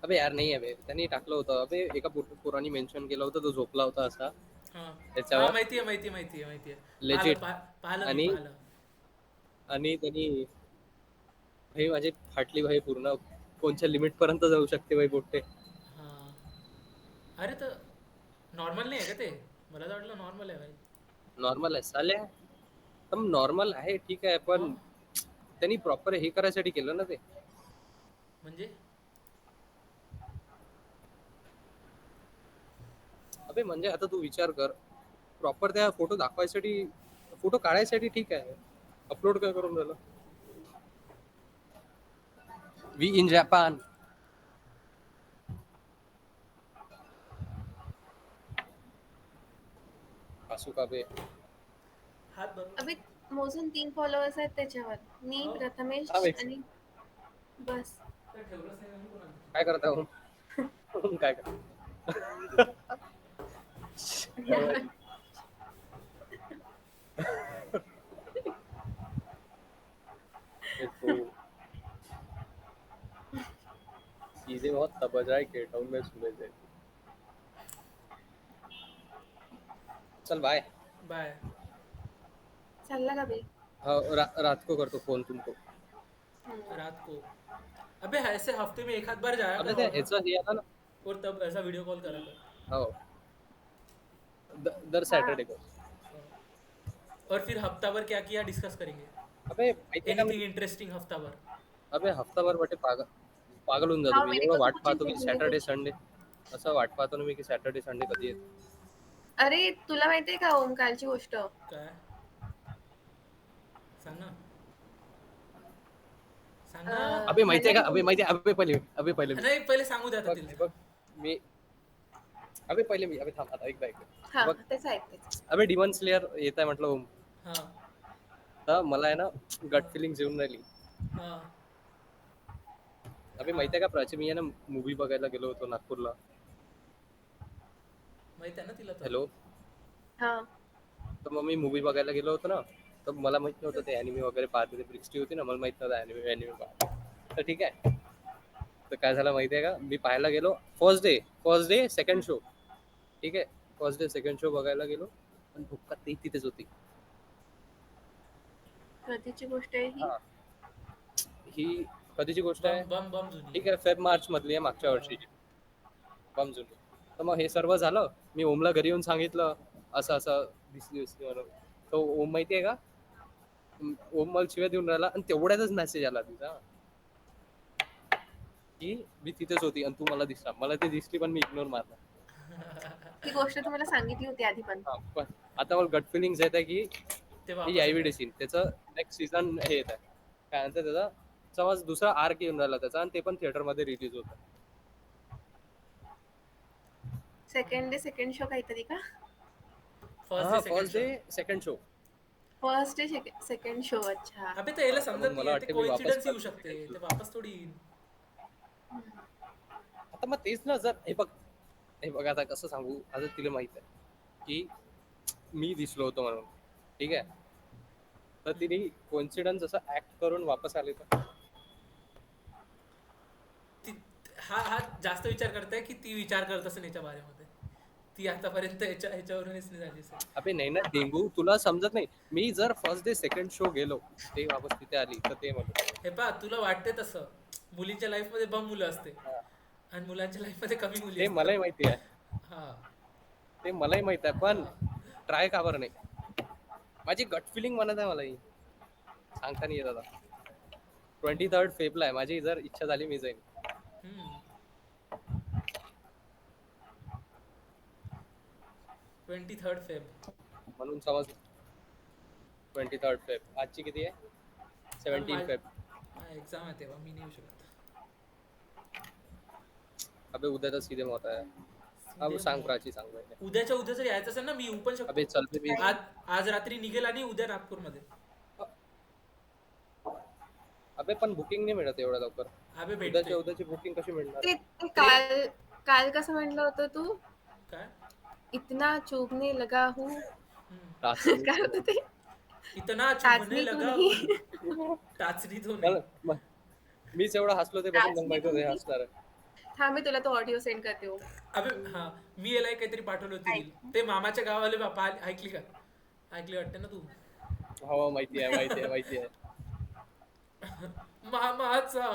S1: अबे यार नाही आहे बे. त्यांनी टाकलं होतं. अबे एका पोरानी मेन्शन केलं होतं. तो झोपला होता असा
S2: हा.
S1: त्याच्यावर.
S2: हा, माहितीये.
S1: Legit.
S2: पाहिलं मी,
S1: आणि
S2: पाहिलं.
S1: आणि त्यांनी भाई माझी फाटली भाई पूर्ण. कोणच्या लिमिट पर्यंत जाऊ शकते भाई बोट्टे.
S2: हा. अरे तर नॉर्मल नाही आहे का ते? मला तर वाटलं नॉर्मल आहे भाई.
S1: नॉर्मल आहे साल्या. नॉर्मल आहे ठीक आहे पण त्यांनी प्रॉपर हे करायसाठी केलं ना ते.
S2: म्हणजे
S1: अबे म्हणजे आता तू विचार कर. प्रॉपर त्या फोटो दाखवायसाठी, फोटो काढायसाठी ठीक आहे. अपलोड काय करून राहिलं? We in Japan. असू का बे?
S2: हात बरोबर.
S3: अबे मोजून 3 फॉलोअर्स आहेत त्याच्यावर. मी,
S2: हो.
S3: प्रथमेश
S1: हा, makes
S3: आणि बस.
S2: तर ठेवलंच नाही ना मी कोणाला.
S1: काय करता ओम? काय करता? बहुत तबज आहे केटा हूं मैं सुबह से. चल बाय.
S2: बाय.
S3: चालला का बे?
S1: हाँ रात को कर तो फोन तुमको.
S2: रात को. अबे ऐसे हफ्ते में एक आध बार जाया
S1: अबे
S2: कर
S1: ते
S2: वहाँ
S1: ह्याचं हे आता ना.
S2: और तब ऐसा वीडियो कॉल करा कर.
S1: हो दर सॅटर्डे को.
S2: और फिर हफ्ता भर क्या किया डिस्कस करेंगे.
S1: अबे माहिती आहे का
S2: एनीथिंग इंटरेस्टिंग हफ्ता भर.
S1: अबे हफ्ताभर वाटे पागल पागल होऊन जातो
S3: हाँ
S1: मी.
S3: मेरे
S1: एवढं
S3: को तो
S1: वाट
S3: कुछ
S1: पाहतो की
S3: इंटरेस्ट नहीं
S1: सॅटर्डे
S3: कुछ.
S1: संडे. असं वाट पाहतो ना मी की सॅटर्डे संडे कधी येतो.
S3: अरे तुला माहितीये का ओमकारची गोष्ट?
S2: काय सांग ना. सांग ना.
S1: अबे माहितीये का
S3: म्हणलं की
S1: अबे माहितीये अबे पहिले
S2: नाही पहिले सांगू द्या आता
S1: बघ
S2: तिला.
S1: बघ मी अबे पहिले मी अबे थांब आता एक बाईक.
S3: हा
S1: बघ
S3: तेच ऐकतेच.
S1: अबे डिमन स्लेअर येत आहे म्हटलं ओम.
S2: हा
S1: तर मला आहे ना गट फिलिंग येऊन राहिली.
S2: हा
S1: अबे माहितीये का प्राची मी आहे ना मूवी बघायला गेलो होतो नागपूरला.
S2: माहित आहे ना तिला तर.
S1: हॅलो.
S3: हा
S1: तर मग मी मूवी बघायला गेलो होतो ना. तर मला माहित नव्हतं ते अॅनिमे वगैरे पाहते. ते ब्रिक्स्टी होती ना मला माहित नव्हतं अॅनिमे पाहते. तर ठीक आहे. तर काय झालं माहितीये का मी पाहायला गेलो फर्स्ट डे सेकंड शो. ठीक आहे. फर्स्ट डे सेकंड शो बघायला गेलो पण भुक्का ते तिथेच होती.
S3: कधीची गोष्ट आहे ही?
S1: हा. ही कधीची गोष्ट आहे?
S2: बम बम जुनी.
S1: ठीक आहे फेब मार्च मधली आहे मागच्या वर्षीची. बम जुनी. तर मग हे सर्व झालं. मी ओमला घरी येऊन सांगितलं असं असं दिसली म्हणून. तो ओम माहितीये का ओम मला शिव्या देऊन राहिला आणि तेवढ्यातच मेसेज आला तिचा की मी तिथेच होती आणि तू मला दिसला. मला ती दिसली पण मी इग्नोर मारला.
S3: ही गोष्ट तुम्हाला सांगितली होती आधी पण.
S1: हा पण आता मला गट फिलिंग येत आहे की
S2: ते
S1: ही
S2: वापस
S1: यावी डेसीन त्याचं नेक्स्ट सीझन हे येत आहे. काय म्हणतात त्याचा समज दुसरा आर्क येऊन राहिला त्याचा आणि ते पण थिएटर मध्ये रिलीज होतं.
S3: सेकंड शो काहीतरी का?
S2: First day
S1: second show.
S3: First day second show. अच्छा.
S2: अबे ते याला समजत
S1: मला
S2: नाही. ते
S1: वाटतं मी वापस
S2: कोइन्सिडन्स येऊ
S1: करतो
S2: शकते.
S1: second
S2: ते
S1: show.
S2: वापस थोडी येईल.
S1: आता मग तेच ना जर हे बघ आता कसं सांगू आता तिला माहित आहे की मी दिसलो होतो म्हणून. ठीक आहे. तर तिने कोइन्सिडन्स असं ऍक्ट करून वापस आले तर
S2: हा जास्त विचार करताय की ती विचार करत असेल याच्या बारेमध्ये. ती आतापर्यंत ह्याच्यावरूनच नाही झाली असेल.
S1: अबे नाही ना डेंगू तुला समजत नाही. मी जर फर्स्ट डे सेकंड शो गेलो ते वापस तिथे आली तर ते म्हणतो.
S2: हे पहा तुला वाटते तसं. मुलींच्या लाईफ मध्ये बम मुलं असते आणि मुलांच्या लाईफ मध्ये कमी मुली
S1: ते
S2: असतात.
S1: मलाही माहिती आहे.
S2: हा
S1: ते मलाही माहित आहे पण ट्राय का बरं नाही. माझी गट फिलिंग म्हणत आहे मला ही सांगता नाही येत आता. 23rd फेबला आहे. माझी जर इच्छा झाली मी जाईन.
S2: 23rd Feb.
S1: म्हणून समज 23rd फेब. आजची किती आहे 17 फेब.
S2: एक्झाम आहे तेव्हा मी नाही येऊ शकत.
S1: अबे उद्या तर सीधे मौत आहे. अब सांग प्राची सांग पहिले.
S2: उद्याच्या उद्या जर यायचं असेल ना मी येऊ पण शकतो.
S1: अबे चल मी
S2: आज रात्री निघेल आणि उद्या नागपूरमध्ये.
S1: अबे पण बुकिंग नाही मिळत एवढ्या लवकर.
S2: अबे भेटते.
S1: उद्याची बुकिंग कशी मिळणार?
S3: ते काल कसं म्हणलं होतं तू?
S2: काय
S3: इतना चुभने लगा हूँ.
S1: टाचणी.
S3: काय होतं ते?
S2: इतना चुभने
S3: टाचणी तो
S2: लगा
S3: नहीं.
S2: हूँ. टाचणी तो नाही.
S1: मीच एवढं हसलो ते बघून मग माहिती होतं हे हसणार आहे.
S3: थांब मी तुला तो ऑडिओ सेंड करते हो.
S2: अबे हा मी याला काहीतरी पाठवलं होती रील. ते मामाच्या गावाले बापा ऐकली का? ऐकली वाटते ना तू?
S1: हो माहिती आहे.
S2: मामाचा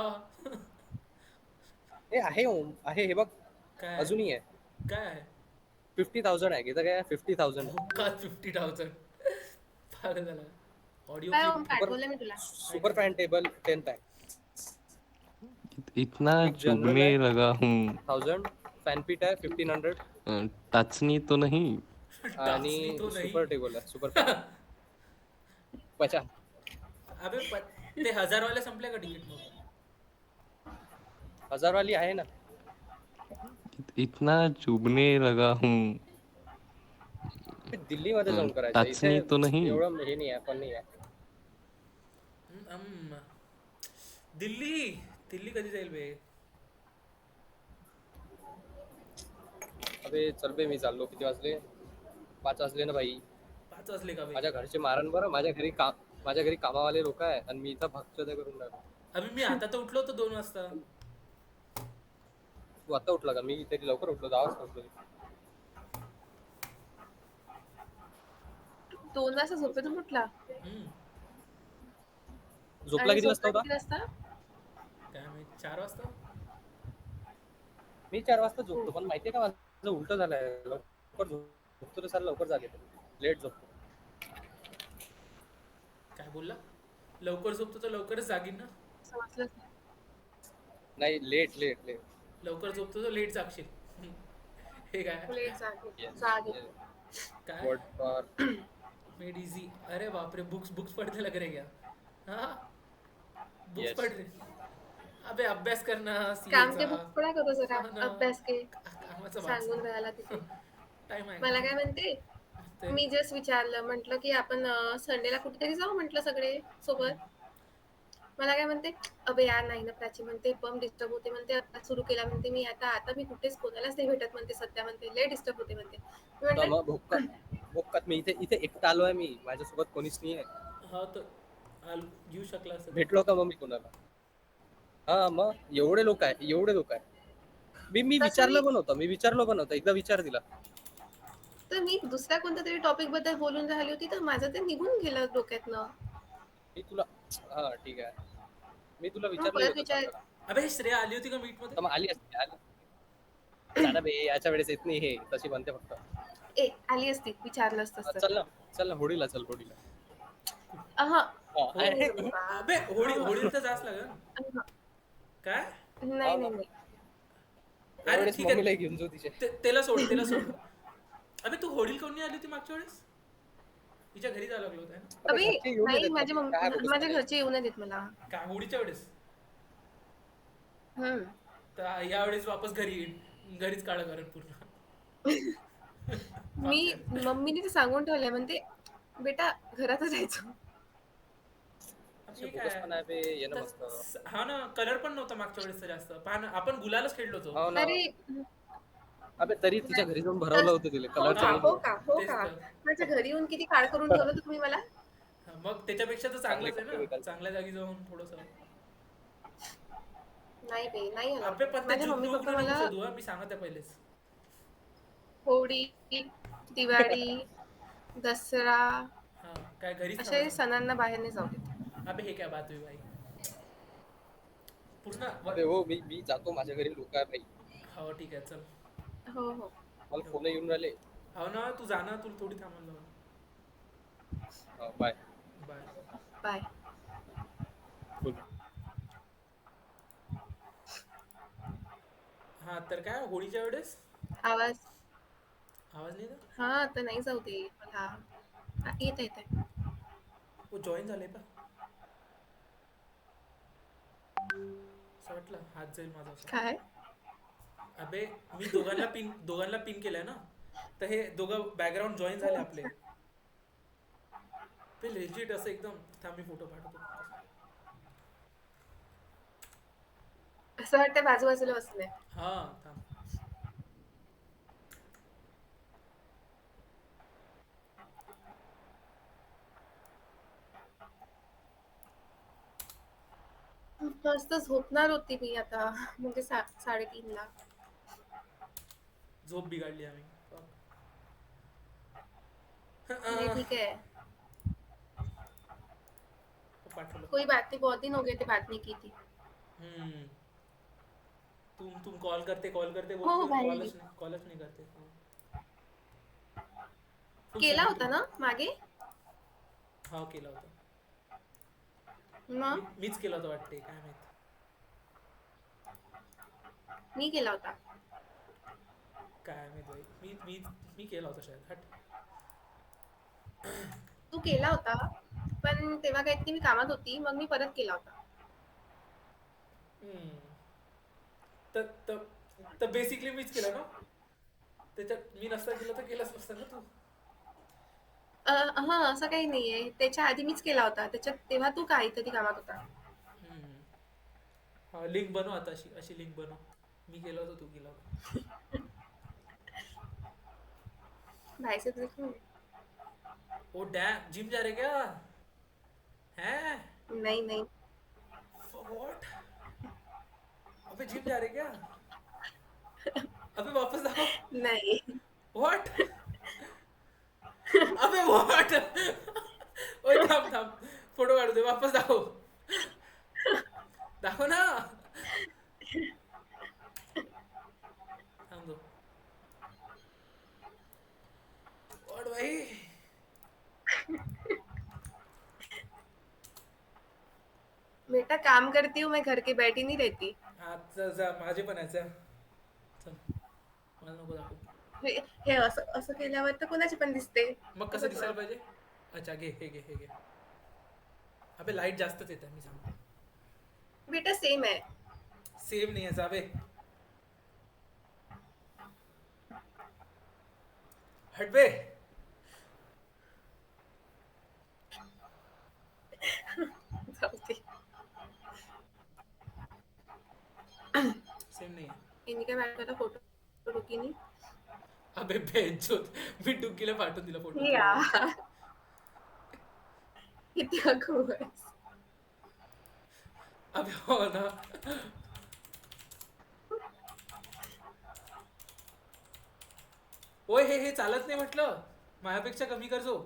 S1: हे आहे ओम आहे हे बघ
S2: काय
S1: अजूनही आहे.
S2: काय आहे
S1: 50,000 आहे. इथं काय 50,000
S2: का 50,000 फार झाला. ऑडिओ
S3: काय
S2: क्लिप
S3: पाठवलं मी तुला.
S1: Super fan table 10 pack.
S6: इतना चुभने लगा हूँ.
S1: 1000 फॅन पीट आहे 1500
S6: टचनी तो नहीं.
S1: आणि
S2: तो नाही.
S1: सुपर टेबल आहे सुपर फॅन 50.
S2: अबे ते 1000 वाले संपले का तिकीट मग?
S1: 1000 वाली आहे ना.
S6: इतना चुभने लगा हूँ.
S1: दिल्ली मध्ये जाऊन करायचं.
S6: टचनी तो नहीं.
S1: एवढं हे नाही आहे पण नाही आहे.
S2: दिल्ली कधी जाईल बे?
S1: अबे चल बे मी चाललो. किती वाजले? 5 वाजले ना भाई.
S2: 5 वाजले का बे?
S1: माझ्या घरचे मारण बरं. माझ्या घरी कामावाले लोक आहे आणि मी इथं भक्तदा करून राहिलो.
S2: अबे मी आता तर उठलो होतो 2 वाजता.
S1: तू आता उठला का? मी तरी लवकर उठलो, 10 वाजता उठलो.
S3: 2 वाजता झोपेतून उठला
S2: हम्म.
S1: झोपला
S3: आणि
S1: किती वाजता
S3: झोपला
S1: होता?
S3: किती वाजता?
S2: काय माहित 4 वाजता.
S1: मी 4 वाजता
S3: हो.
S1: झोपतो, पण माहितीये का माझं उलट झालंय. लवकर झोपतो तर साला लवकर जाग येते. लेट झोपतो.
S2: काय बोलला? लवकर झोपतो तर लवकरच जागीन ना.
S3: समजलंच नाही.
S1: नाही, लेट लेट लेट.
S2: लवकर झोपतो तर लेट जागशील. हे काय?
S3: लेट जाग येते.
S1: येस
S3: जाग येते.
S2: काय?
S1: What for.
S2: Made easy. अरे बाप रे, बुक्स बुक्स पढ़ने लग रहे क्या? हाँ, बुक्स
S1: येस.
S2: पढ़ रहे. अबे अभ्यास करना
S3: काम
S2: सीएचा.
S3: के बुक पढा करो जरा.
S2: हा ना.
S3: अभ्यास के
S2: कामाचं
S3: सांगून
S2: वाचणं.
S3: राहिला तिथे.
S2: टाइम आहे
S3: मला
S2: ना.
S3: काय म्हणते,
S2: ते
S3: मी जस्ट विचारलं, म्हटलं की आपण संडेला कुठेतरी जाऊ म्हटलं सगळे सोबत. मला काय म्हणते, अबे यार नाही ना प्राची, म्हणते बम डिस्टर्ब होते, म्हणते अभ्यास सुरू केला, म्हणते मी आता आता मी कुठेच कोणालाच नाही भेटत, म्हणते सध्या, म्हणते लय डिस्टर्ब होते, म्हणते. मी
S1: तर
S3: म्हटलं
S1: मग भोकात मी इथे इथे एकटा आलोय. मी माझ्यासोबत कोणीच नाही आहे.
S2: हा तर येऊ शकला असं.
S1: भेटलो का मग मी कोणाला? हा मग एवढे लोक आहे, एवढे लोक आहे. मी
S3: तसं
S1: विचारलं पण होतं, मी विचारलं पण होतं, एकदा विचार दिला.
S3: तर मी दुसऱ्या कोणत्या तरी टॉपिक बद्दल बोलून राहिली होती, तर माझं ते निघून गेलं डोक्यातनं.
S1: मी तुला हा ठीक आहे, मी तुला
S3: मग
S1: विचारलं
S3: परत
S1: होतं
S3: विचार,
S1: चांगलं.
S2: अबे श्रेया आली होती का मीट मध्ये?
S1: तर मग आली असती जाना बे, याच्या वेळेस येत नाही हे, तशी म्हणते फक्त.
S3: आली असती, विचारलं असतं तर.
S1: चल ना, चल ना, होडीला चल, होडीला.
S3: अहा,
S1: हा,
S2: हो.
S1: अरे,
S2: अबे होळीला तर जास्त लागेल.
S3: अहा.
S2: काय?
S3: नाही नाही नाही.
S2: अरे
S1: यावेळेस
S2: ठीक
S1: मम्मीला
S2: आहे.
S1: घेऊन जाऊ तिचे.
S2: त्याला सोड, त्याला सोड. अबे तू होळीला कोण नाही आली होती मागच्या वेळेस? तिच्या घरी जावं लागलं होतं है ना?
S3: अबे
S1: घरचे येऊन
S3: नाही,
S1: येतात
S3: माझ्या
S1: मम्मी, काय बोलूस
S3: माझ्या
S1: त्याला?
S3: घरचे येऊ नाही देत मला.
S2: काय होळीच्या वेळेस?
S3: हम्म.
S2: तर यावेळेस वापस घरी येईन. घरीच काळं करेन पूर्ण.
S3: मी मम्मीने ते सांगून ठेवलंय, म्हणते बेटा घरातच राहायचं.
S1: असे
S2: ठीक
S1: बोगस पण आहे बे, ये ना मस्त.
S2: हा ना, कलर पण नव्हता मागच्या वेळेस जास्त. पहा ना, आपण गुलालच खेळलो होतो.
S1: हो ना.
S3: अरे
S1: अबे तरी तिच्या घरी जाऊन भरवलं होतं तिला
S3: हो
S1: कलरचं
S3: का,
S1: नाही.
S3: हो का, हो
S2: तेच
S3: का.
S2: तर.
S3: माझ्या घरी येऊन किती काळ करून ठेवलं होतं तुम्ही मला.
S2: हा, मग त्याच्यापेक्षा तर
S1: चांगले
S2: चांगलंच आहे
S1: कपडे
S2: ना.
S1: विकायचे.
S2: चांगल्या जागी जाऊन थोडस.
S3: नाही बे, नाही आला.
S2: अबे पण ते
S3: माझे मम्मी
S2: जुगनू
S3: पप्पा
S2: नको
S3: मला
S2: शोधू हा, मी सांगत आहे पहिलेच.
S3: होळी, दिवाळी, दसरा
S2: हा, काय घरीच
S3: अशा
S2: थांबायचं.
S3: सणांना बाहेर नाही जाऊ देत.
S2: अबे हे काय बात हुई भाई. पूर्ण
S1: अबे हो, मी जातो, माझ्या घरी लोक आहे भाई.
S2: हो ठीक आहे चल.
S3: हो हो.
S1: मला फोन येऊन राहिले.
S2: हो ना, तू जा ना, तुला थोडी थांबायला लावलं.
S1: बाय.
S2: बाय.
S3: बाय.
S2: हा तर काय होळीच्या वेळेस
S3: आवाज,
S2: आवाज नाही ना.
S3: हा तर नाही जाऊ दे मला. येत येत आहे.
S2: हो जॉईन झाले का? असं वाटलं हात जाईल माझा असा.
S3: काय?
S2: अबे मी दोघांना पिन केलंय ना, तर हे दोघं बॅकग्राऊंड जॉईन झाले आपले. ते लेजिट असं एकदम. थांब मी फोटो पाठवतो.
S3: असं वाटतं बाजूबाजूला बसलंय.
S2: हा थांब.
S3: मस्त झोपणार होती मी आता, म्हणजे 3:30ला.
S2: झोप बिघडली आम्ही.
S3: नहीं ठीक है,
S2: पाठवलं.
S3: कोई बात नहीं, बहुत दिन हो गए थे बात नहीं की थी.
S2: हम्म. तुम कॉल करते
S3: हो,
S2: बोलते,
S3: भाई.
S2: कॉलच नहीं करते.
S3: केला होता ना मागे?
S2: हा केला होता.
S3: मग
S2: मीच केला होता वाटते, काय माहित.
S3: मी केला होता.
S2: काय माहित भाई. मी केला होता शायद. हट.
S3: तू केला होता, पण तेव्हा काहीतरी मी कामात होती, मग मी परत केला होता.
S2: हम्म. तर बेसिकली मीच केला ना. त्याच्यात मी नसता केला तर केलाच नसता ना तू.
S3: हा, असं काही नाहीये, त्याच्या आधी मीच केला होता, त्याच्यात तेव्हा तू काहीतरी कामात होता.
S2: हा लिंक बनव आता, अशी लिंक बनव. मी केला होता, तू केला होता.
S3: भाई से देखो.
S2: ओ डैम, जिम जा रहे क्या? हैं?
S3: नहीं नहीं.
S2: व्हाट? अबे जिम जा रहे क्या? अबे वापस दाखव.
S3: नाही.
S2: व्हॉट? अबे व्हॉट? ओय थांब थांब, फोटो काढू दे, वापस दाखव. दाखव ना. थांब दो. व्हॉट भाई?
S3: बेटा काम करती हूँ मैं, घर के बैठी नहीं रहती.
S2: आता जा, माझे पण आहे, चल चल, मला नको दाखव.
S3: हे हे असं असं केल्यावर तर कोणाची पण दिसते.
S2: मग कसं
S3: असंच
S2: दिसायला
S3: कर.
S2: पाहिजे? अच्छा घे, हे घे, हे घे. अबे लाईट जास्तच येत आहे, मी सांगतो.
S3: बेटा सेम आहे.
S2: सेम नाही आहे जाबे. हट बे.
S3: जाऊ दे.
S2: सेम नाही आहे.
S3: हिने काय पाठवला फोटो डुकीनी?
S2: अबे बेंचोत, मी डुग्गीला पाठवून दिला फोटो.
S3: यार किती अगोदर.
S2: अबे हो ना. ओय हे चालत नाही म्हटलं, माझ्यापेक्षा कमी करजो.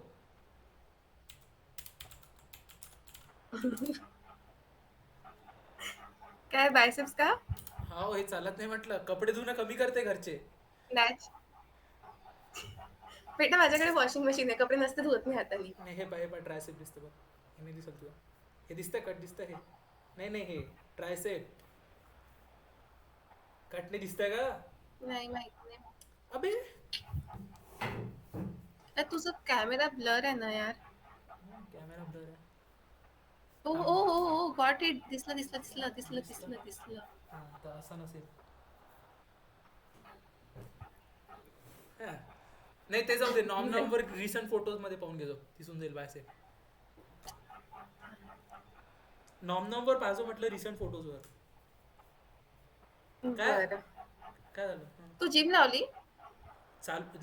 S3: काय बायसेप्स का?
S2: हा हे चालत नाही म्हटलं, कपडे धुणं कमी करते घरचे.
S3: नॅच. बेटा माझ्याकडे वॉशिंग मशीन आहे, कपडे नसते धुवत मी हाताने.
S2: नाही हे बाय ट्रायसेप दिसतं बघ, हे नाही दिसत तुला. हे दिसतंय, कट दिसतंय हे. नाही नाही, हे ट्रायसेप कट नाही दिसतंय का?
S3: नाही माहित नाही.
S2: अबे
S3: अरे तुझा कॅमेरा ब्लर आहे ना यार.
S2: कॅमेरा ब्लर आहे.
S3: ओ ओ ओ ओ गॉट इट. दिसलं दिसलं दिसलं दिसलं दिसलं दिसलं.
S2: हा तर असं नसेल. हा. नाही ते जाऊ दे, नॉमवर रिसेंट फोटोज मध्ये पाहून घेतो, दिसून जाईल बायसेप. नॉमवर पाहतो म्हटलं, रिसेंट फोटोज वर. काय?
S3: बरं.
S2: काय झालं? हं.
S3: तू जिम लावली?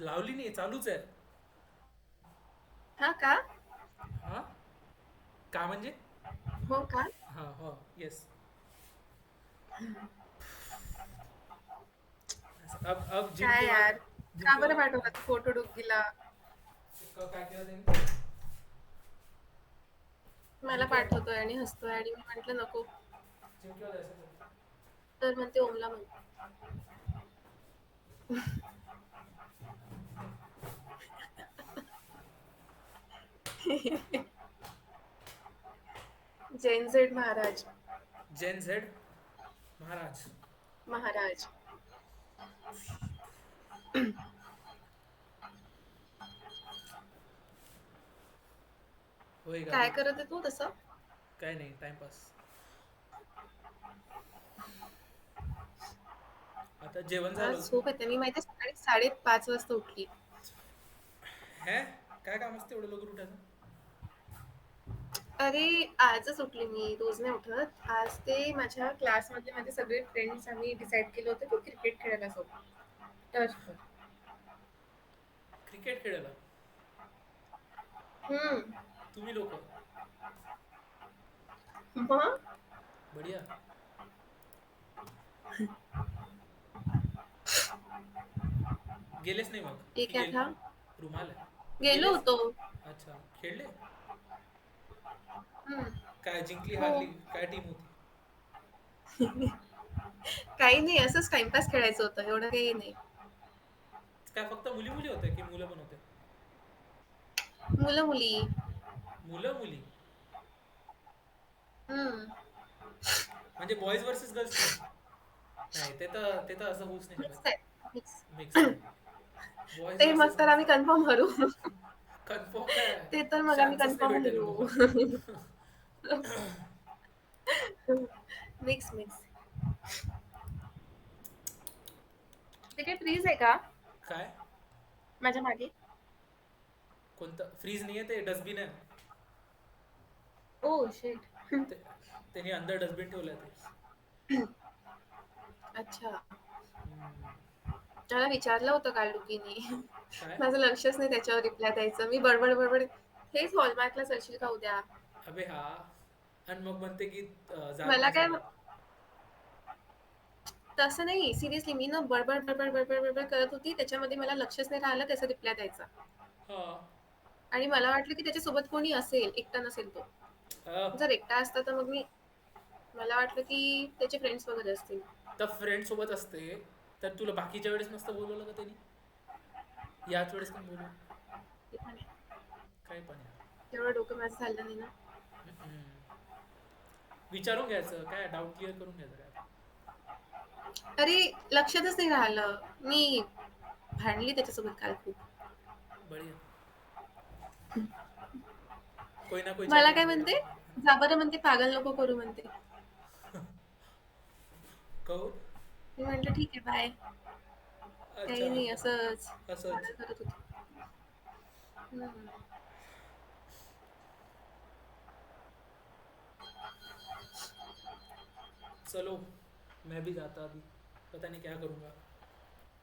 S2: लावली नाही, चालूच आहे.
S3: हा का?
S2: हा का म्हणजे?
S3: हो का?
S2: हा हो येस. अब जिम
S3: काय
S2: के
S3: यार,
S2: बाद
S3: का बरं पाठवला तू फोटो डुकीला?
S2: काय केलं त्यांनी?
S3: मला पाठवतोय आणि हसतोय आणि मी म्हंटल नको.
S2: जिम केलं जायचं.
S3: तर म्हणते ओमला म्हण. जैन झेड महाराज.
S2: जेन झेड महाराज.
S3: महाराज.
S2: होय का?
S3: काय करत आहे तू तसं?
S2: काय नाही, टाइमपास. आता जेवण
S3: मला
S2: झालं.
S3: झोप येते. मी माहिती सकाळी 5:30 वाजता उठली.
S2: हे काय काम असते एवढं लवकर उठायचं?
S3: अरे आजच उठली मी, रोज नाही उठत. आज ते माझ्या क्लासमधले माझे सगळे फ्रेंड्स आम्ही डिसाईड केलं होतं की क्रिकेट खेळायला जाऊ. तर
S2: क्रिकेट खेळायला
S3: हम्म.
S2: तुम्ही लोक?
S3: मग
S2: बढिया. गेलेच नाही मग?
S3: ये
S2: की
S3: क्या
S2: गेले?
S3: था?
S2: रुमाल आहे.
S3: गेलो
S2: गेलेच?
S3: होतो.
S2: अच्छा, खेळले?
S3: हम्म.
S2: काय जिंकली
S3: हो.
S2: हारली? काय टीम होती?
S3: काही नाही, असंच टाइमपास खेळायचं होतं, एवढं काही नाही.
S2: काय फक्त मुली मुली होत्या की मुलं पण होते?
S3: मुलं मुली.
S2: मुलं मुली
S3: हम्म.
S2: म्हणजे बॉईज वर्सेस गर्ल्स टीम? नाही ते तर असं होऊच नाही
S3: मिक्स
S2: शकत.
S3: आहे. मिक्स.
S2: मिक्स आहे. बॉईज
S3: ते मग तर आम्ही कन्फर्म करू.
S2: कन्फर्म काय?
S3: ते तर मग आम्ही
S2: चान्सच नाही
S3: कन्फर्म
S2: भेटेल
S3: करू.
S2: मग.
S3: Mix mix. ते काही फ्रीज आहे का
S2: काय?
S3: माझ्या मागे?
S2: कोणतं फ्रीज नाही आहे, ते डस्टबिन आहे.
S3: Oh shit.
S2: त्यांनी अंदर डस्टबिन ठेवलंय ते.
S3: अच्छा.
S2: हम्म.
S3: मला विचारलं होतं काल डुकीने.
S2: काय?
S3: माझं लक्षच नाही त्याच्यावर रिप्लाय द्यायचं. मी बडबड बडबड हेच हॉलमार्कला चलशील का उद्या?
S2: अबे हा. आणि मग म्हणते की
S3: मला
S2: जात
S3: काय
S2: नाही.
S3: तसं नाही, सिरियसली मी ना बडबड बडबड बडबड बडबड करत होती, त्याच्यामध्ये मला लक्षच नाही राहिलं त्याचा रिप्लाय द्यायचा.
S2: हा
S3: आणि मला वाटलं की त्याच्यासोबत कोणी असेल, एकटा नसेल तो.
S2: हा.
S3: जर एकटा असता तर मग मला वाटलं की त्याचे फ्रेंड्स वगैरे असतील.
S2: तर फ्रेंड सोबत असते तर तुला बाकीच्या वेळेस नसतं बोलवलं का त्यांनी? याच वेळेस पण बोलू.
S3: ते पण आहे.
S2: काय पण यार.
S3: तेवढं डोकं माझं चाललं नाही ना.
S2: हम्म. विचारून घ्यायचं काय, डाऊट क्लिअर करून घ्यायचं काय.
S3: अरे लक्षातच नाही राहिलं. मी भांडली त्याच्यासोबत काल खूप.
S2: बढिया. कोई ना कोई
S3: मला
S2: चॅटिंग
S3: काय
S2: अपडेट
S3: म्हणते,
S2: असं नाही.
S3: जा बरं म्हणते, पागल नको करू म्हणते.
S2: कहू.
S3: मी म्हटलं ठीक आहे बाय.
S2: अच्छा
S3: काही नाही,
S2: अच्छा.
S3: असंच
S2: असंच.
S3: करत होती. हम्म.
S2: चलो मैं भी जाता अभी, पता नहीं क्या करूँगा.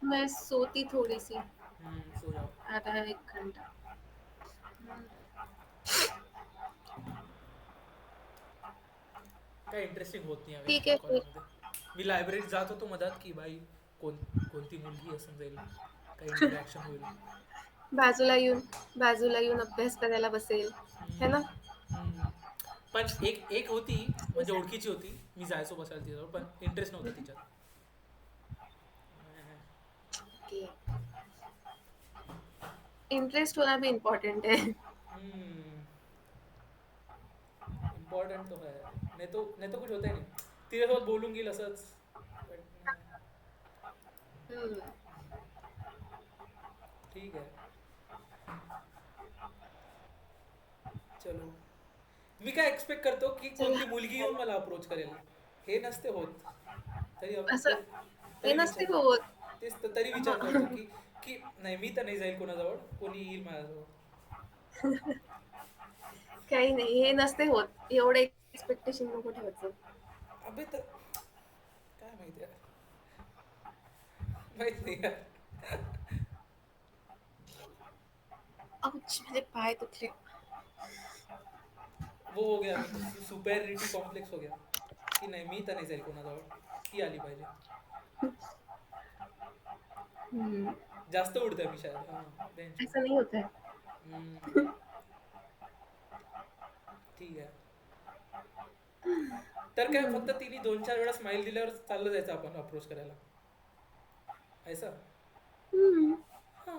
S3: मैं सोती थोड़ी सी,
S2: सो जाओ.
S3: आधा 1 घंटा.
S2: काय इंटरेस्टिंग होत नाही हवे
S3: ठीक आहे फिर.
S2: कॉलेजमध्ये. मी लायब्ररीत जात होतो मधात की बाई कोणती मुलगी असं जाईल, काही इंटरॅक्शन होईल.
S3: बाजूला येऊन अभ्यास करायला बसेल, है ना.
S2: हम्म. पण एक होती म्हणजे ओळखीची होती, मी जायचो बसायला तिच्याजवळ, पण इंटरेस्ट नव्हता तिच्यात.
S3: इंटरेस्ट होना भी इम्पोर्टेंट है.
S2: इम्पॉर्टंट तो है, नहीं तो कुछ होता ही नहीं. तिच्यासोबत बोलून गेल असंच. But नाही.
S3: हम्म.
S2: ठीक आहे. चलो. मी काय एक्सपेक्ट करतो की कोणती मुलगी येऊन मला अप्रोच करेल, हे नसते होत. तरी
S3: असं हे
S2: तरी
S3: नसते
S2: विचार
S3: होत.
S2: तेच तर तरी विचार करतो की की नाही, मी तर नाही जाईल कोणाजवळ, कोणी येईल माझ्याजवळ.
S3: काही नाही, हे नसते होत. एवढे एक्सपेक्टेशन नको ठेवायचं.
S2: अबे तर काय माहिती यार, माहित नाही यार.
S3: आउच, माझे पाय दुखले.
S2: वो हो गया मेरे को, सुपेरियरिटी कॉम्प्लेक्स हो गया की नाही, मी तर नाही जाईल कोणाजवळ, ती आली पाहिजे.
S3: हम्म.
S2: जास्त उडतंय मी शायद. हां टेन्शन.
S3: ऐसा नहीं होता है.
S2: ठीक आहे. तर काय फक्त तिने 2-4 वेळा स्माइल दिल्यावर चाललं जायचं आपण अप्रोच करायला, ऐसा.
S3: हम्म.
S2: हां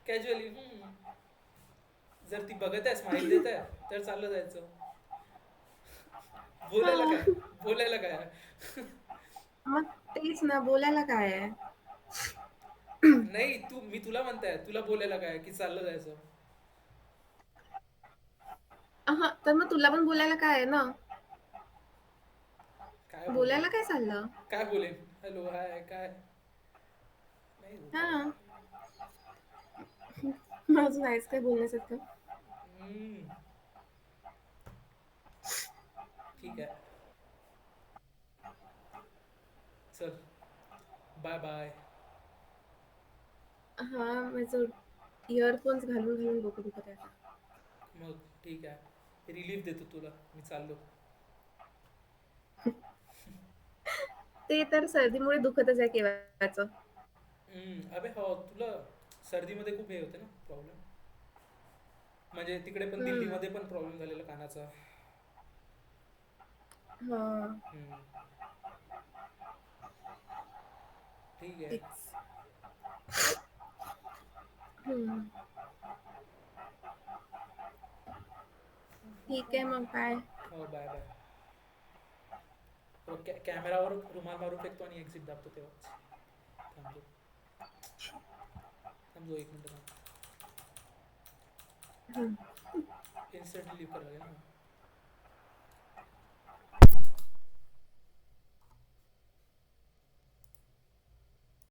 S2: कॅज्युअली. जर ती बघत आहे, स्माइल देत आहे, तर चाललं जायचं. बोलायला
S3: हा.
S2: काय, बोलायला काय.
S3: मग तेच ना, बोलायला काय आहे.
S2: नाही मी तुला म्हणताय, तुला बोलायला काय की चाललं जायचं.
S3: हा, तर मग तुला पण बोलायला काय आहे ना.
S2: काय बोलेन,
S3: बोलायला काय चाललं.
S2: काय बोलेन, हॅलो हाय काय. नाही होत
S3: हा,
S2: यार.
S3: अजून आहेच काय बोलण्यासारखं.
S2: ठीक आहे. चल बाय बाय.
S3: हा, माझं इयरफोन्स घालून घालून डोकं दुखत आहे आता.
S2: मग ठीक आहे, रिलीफ देतो तुला, मी चाललो.
S3: ते तर सर्दीमुळे दुखतच आहे केव्हाचं.
S2: अबे हो, तुला सर्दीमध्ये खूप हे होते ना प्रॉब्लेम. म्हणजे तिकडे पण
S3: हम्म.
S2: दिल्लीमध्ये पण प्रॉब्लेम झालेला कानाचा.
S3: हा,
S2: ठीक आहे.
S3: तेच. हम्म. ठीक आहे मग बाय.
S2: हो बाय बाय. कॅमेरावर रुमाल मारून फेकतो आणि एक्झिट दाबतो तेव्हाच. थांबतो 1 मिनिट थांब.
S3: हम्म.
S2: इन्स्टंटली लीव करावं लागेल ना.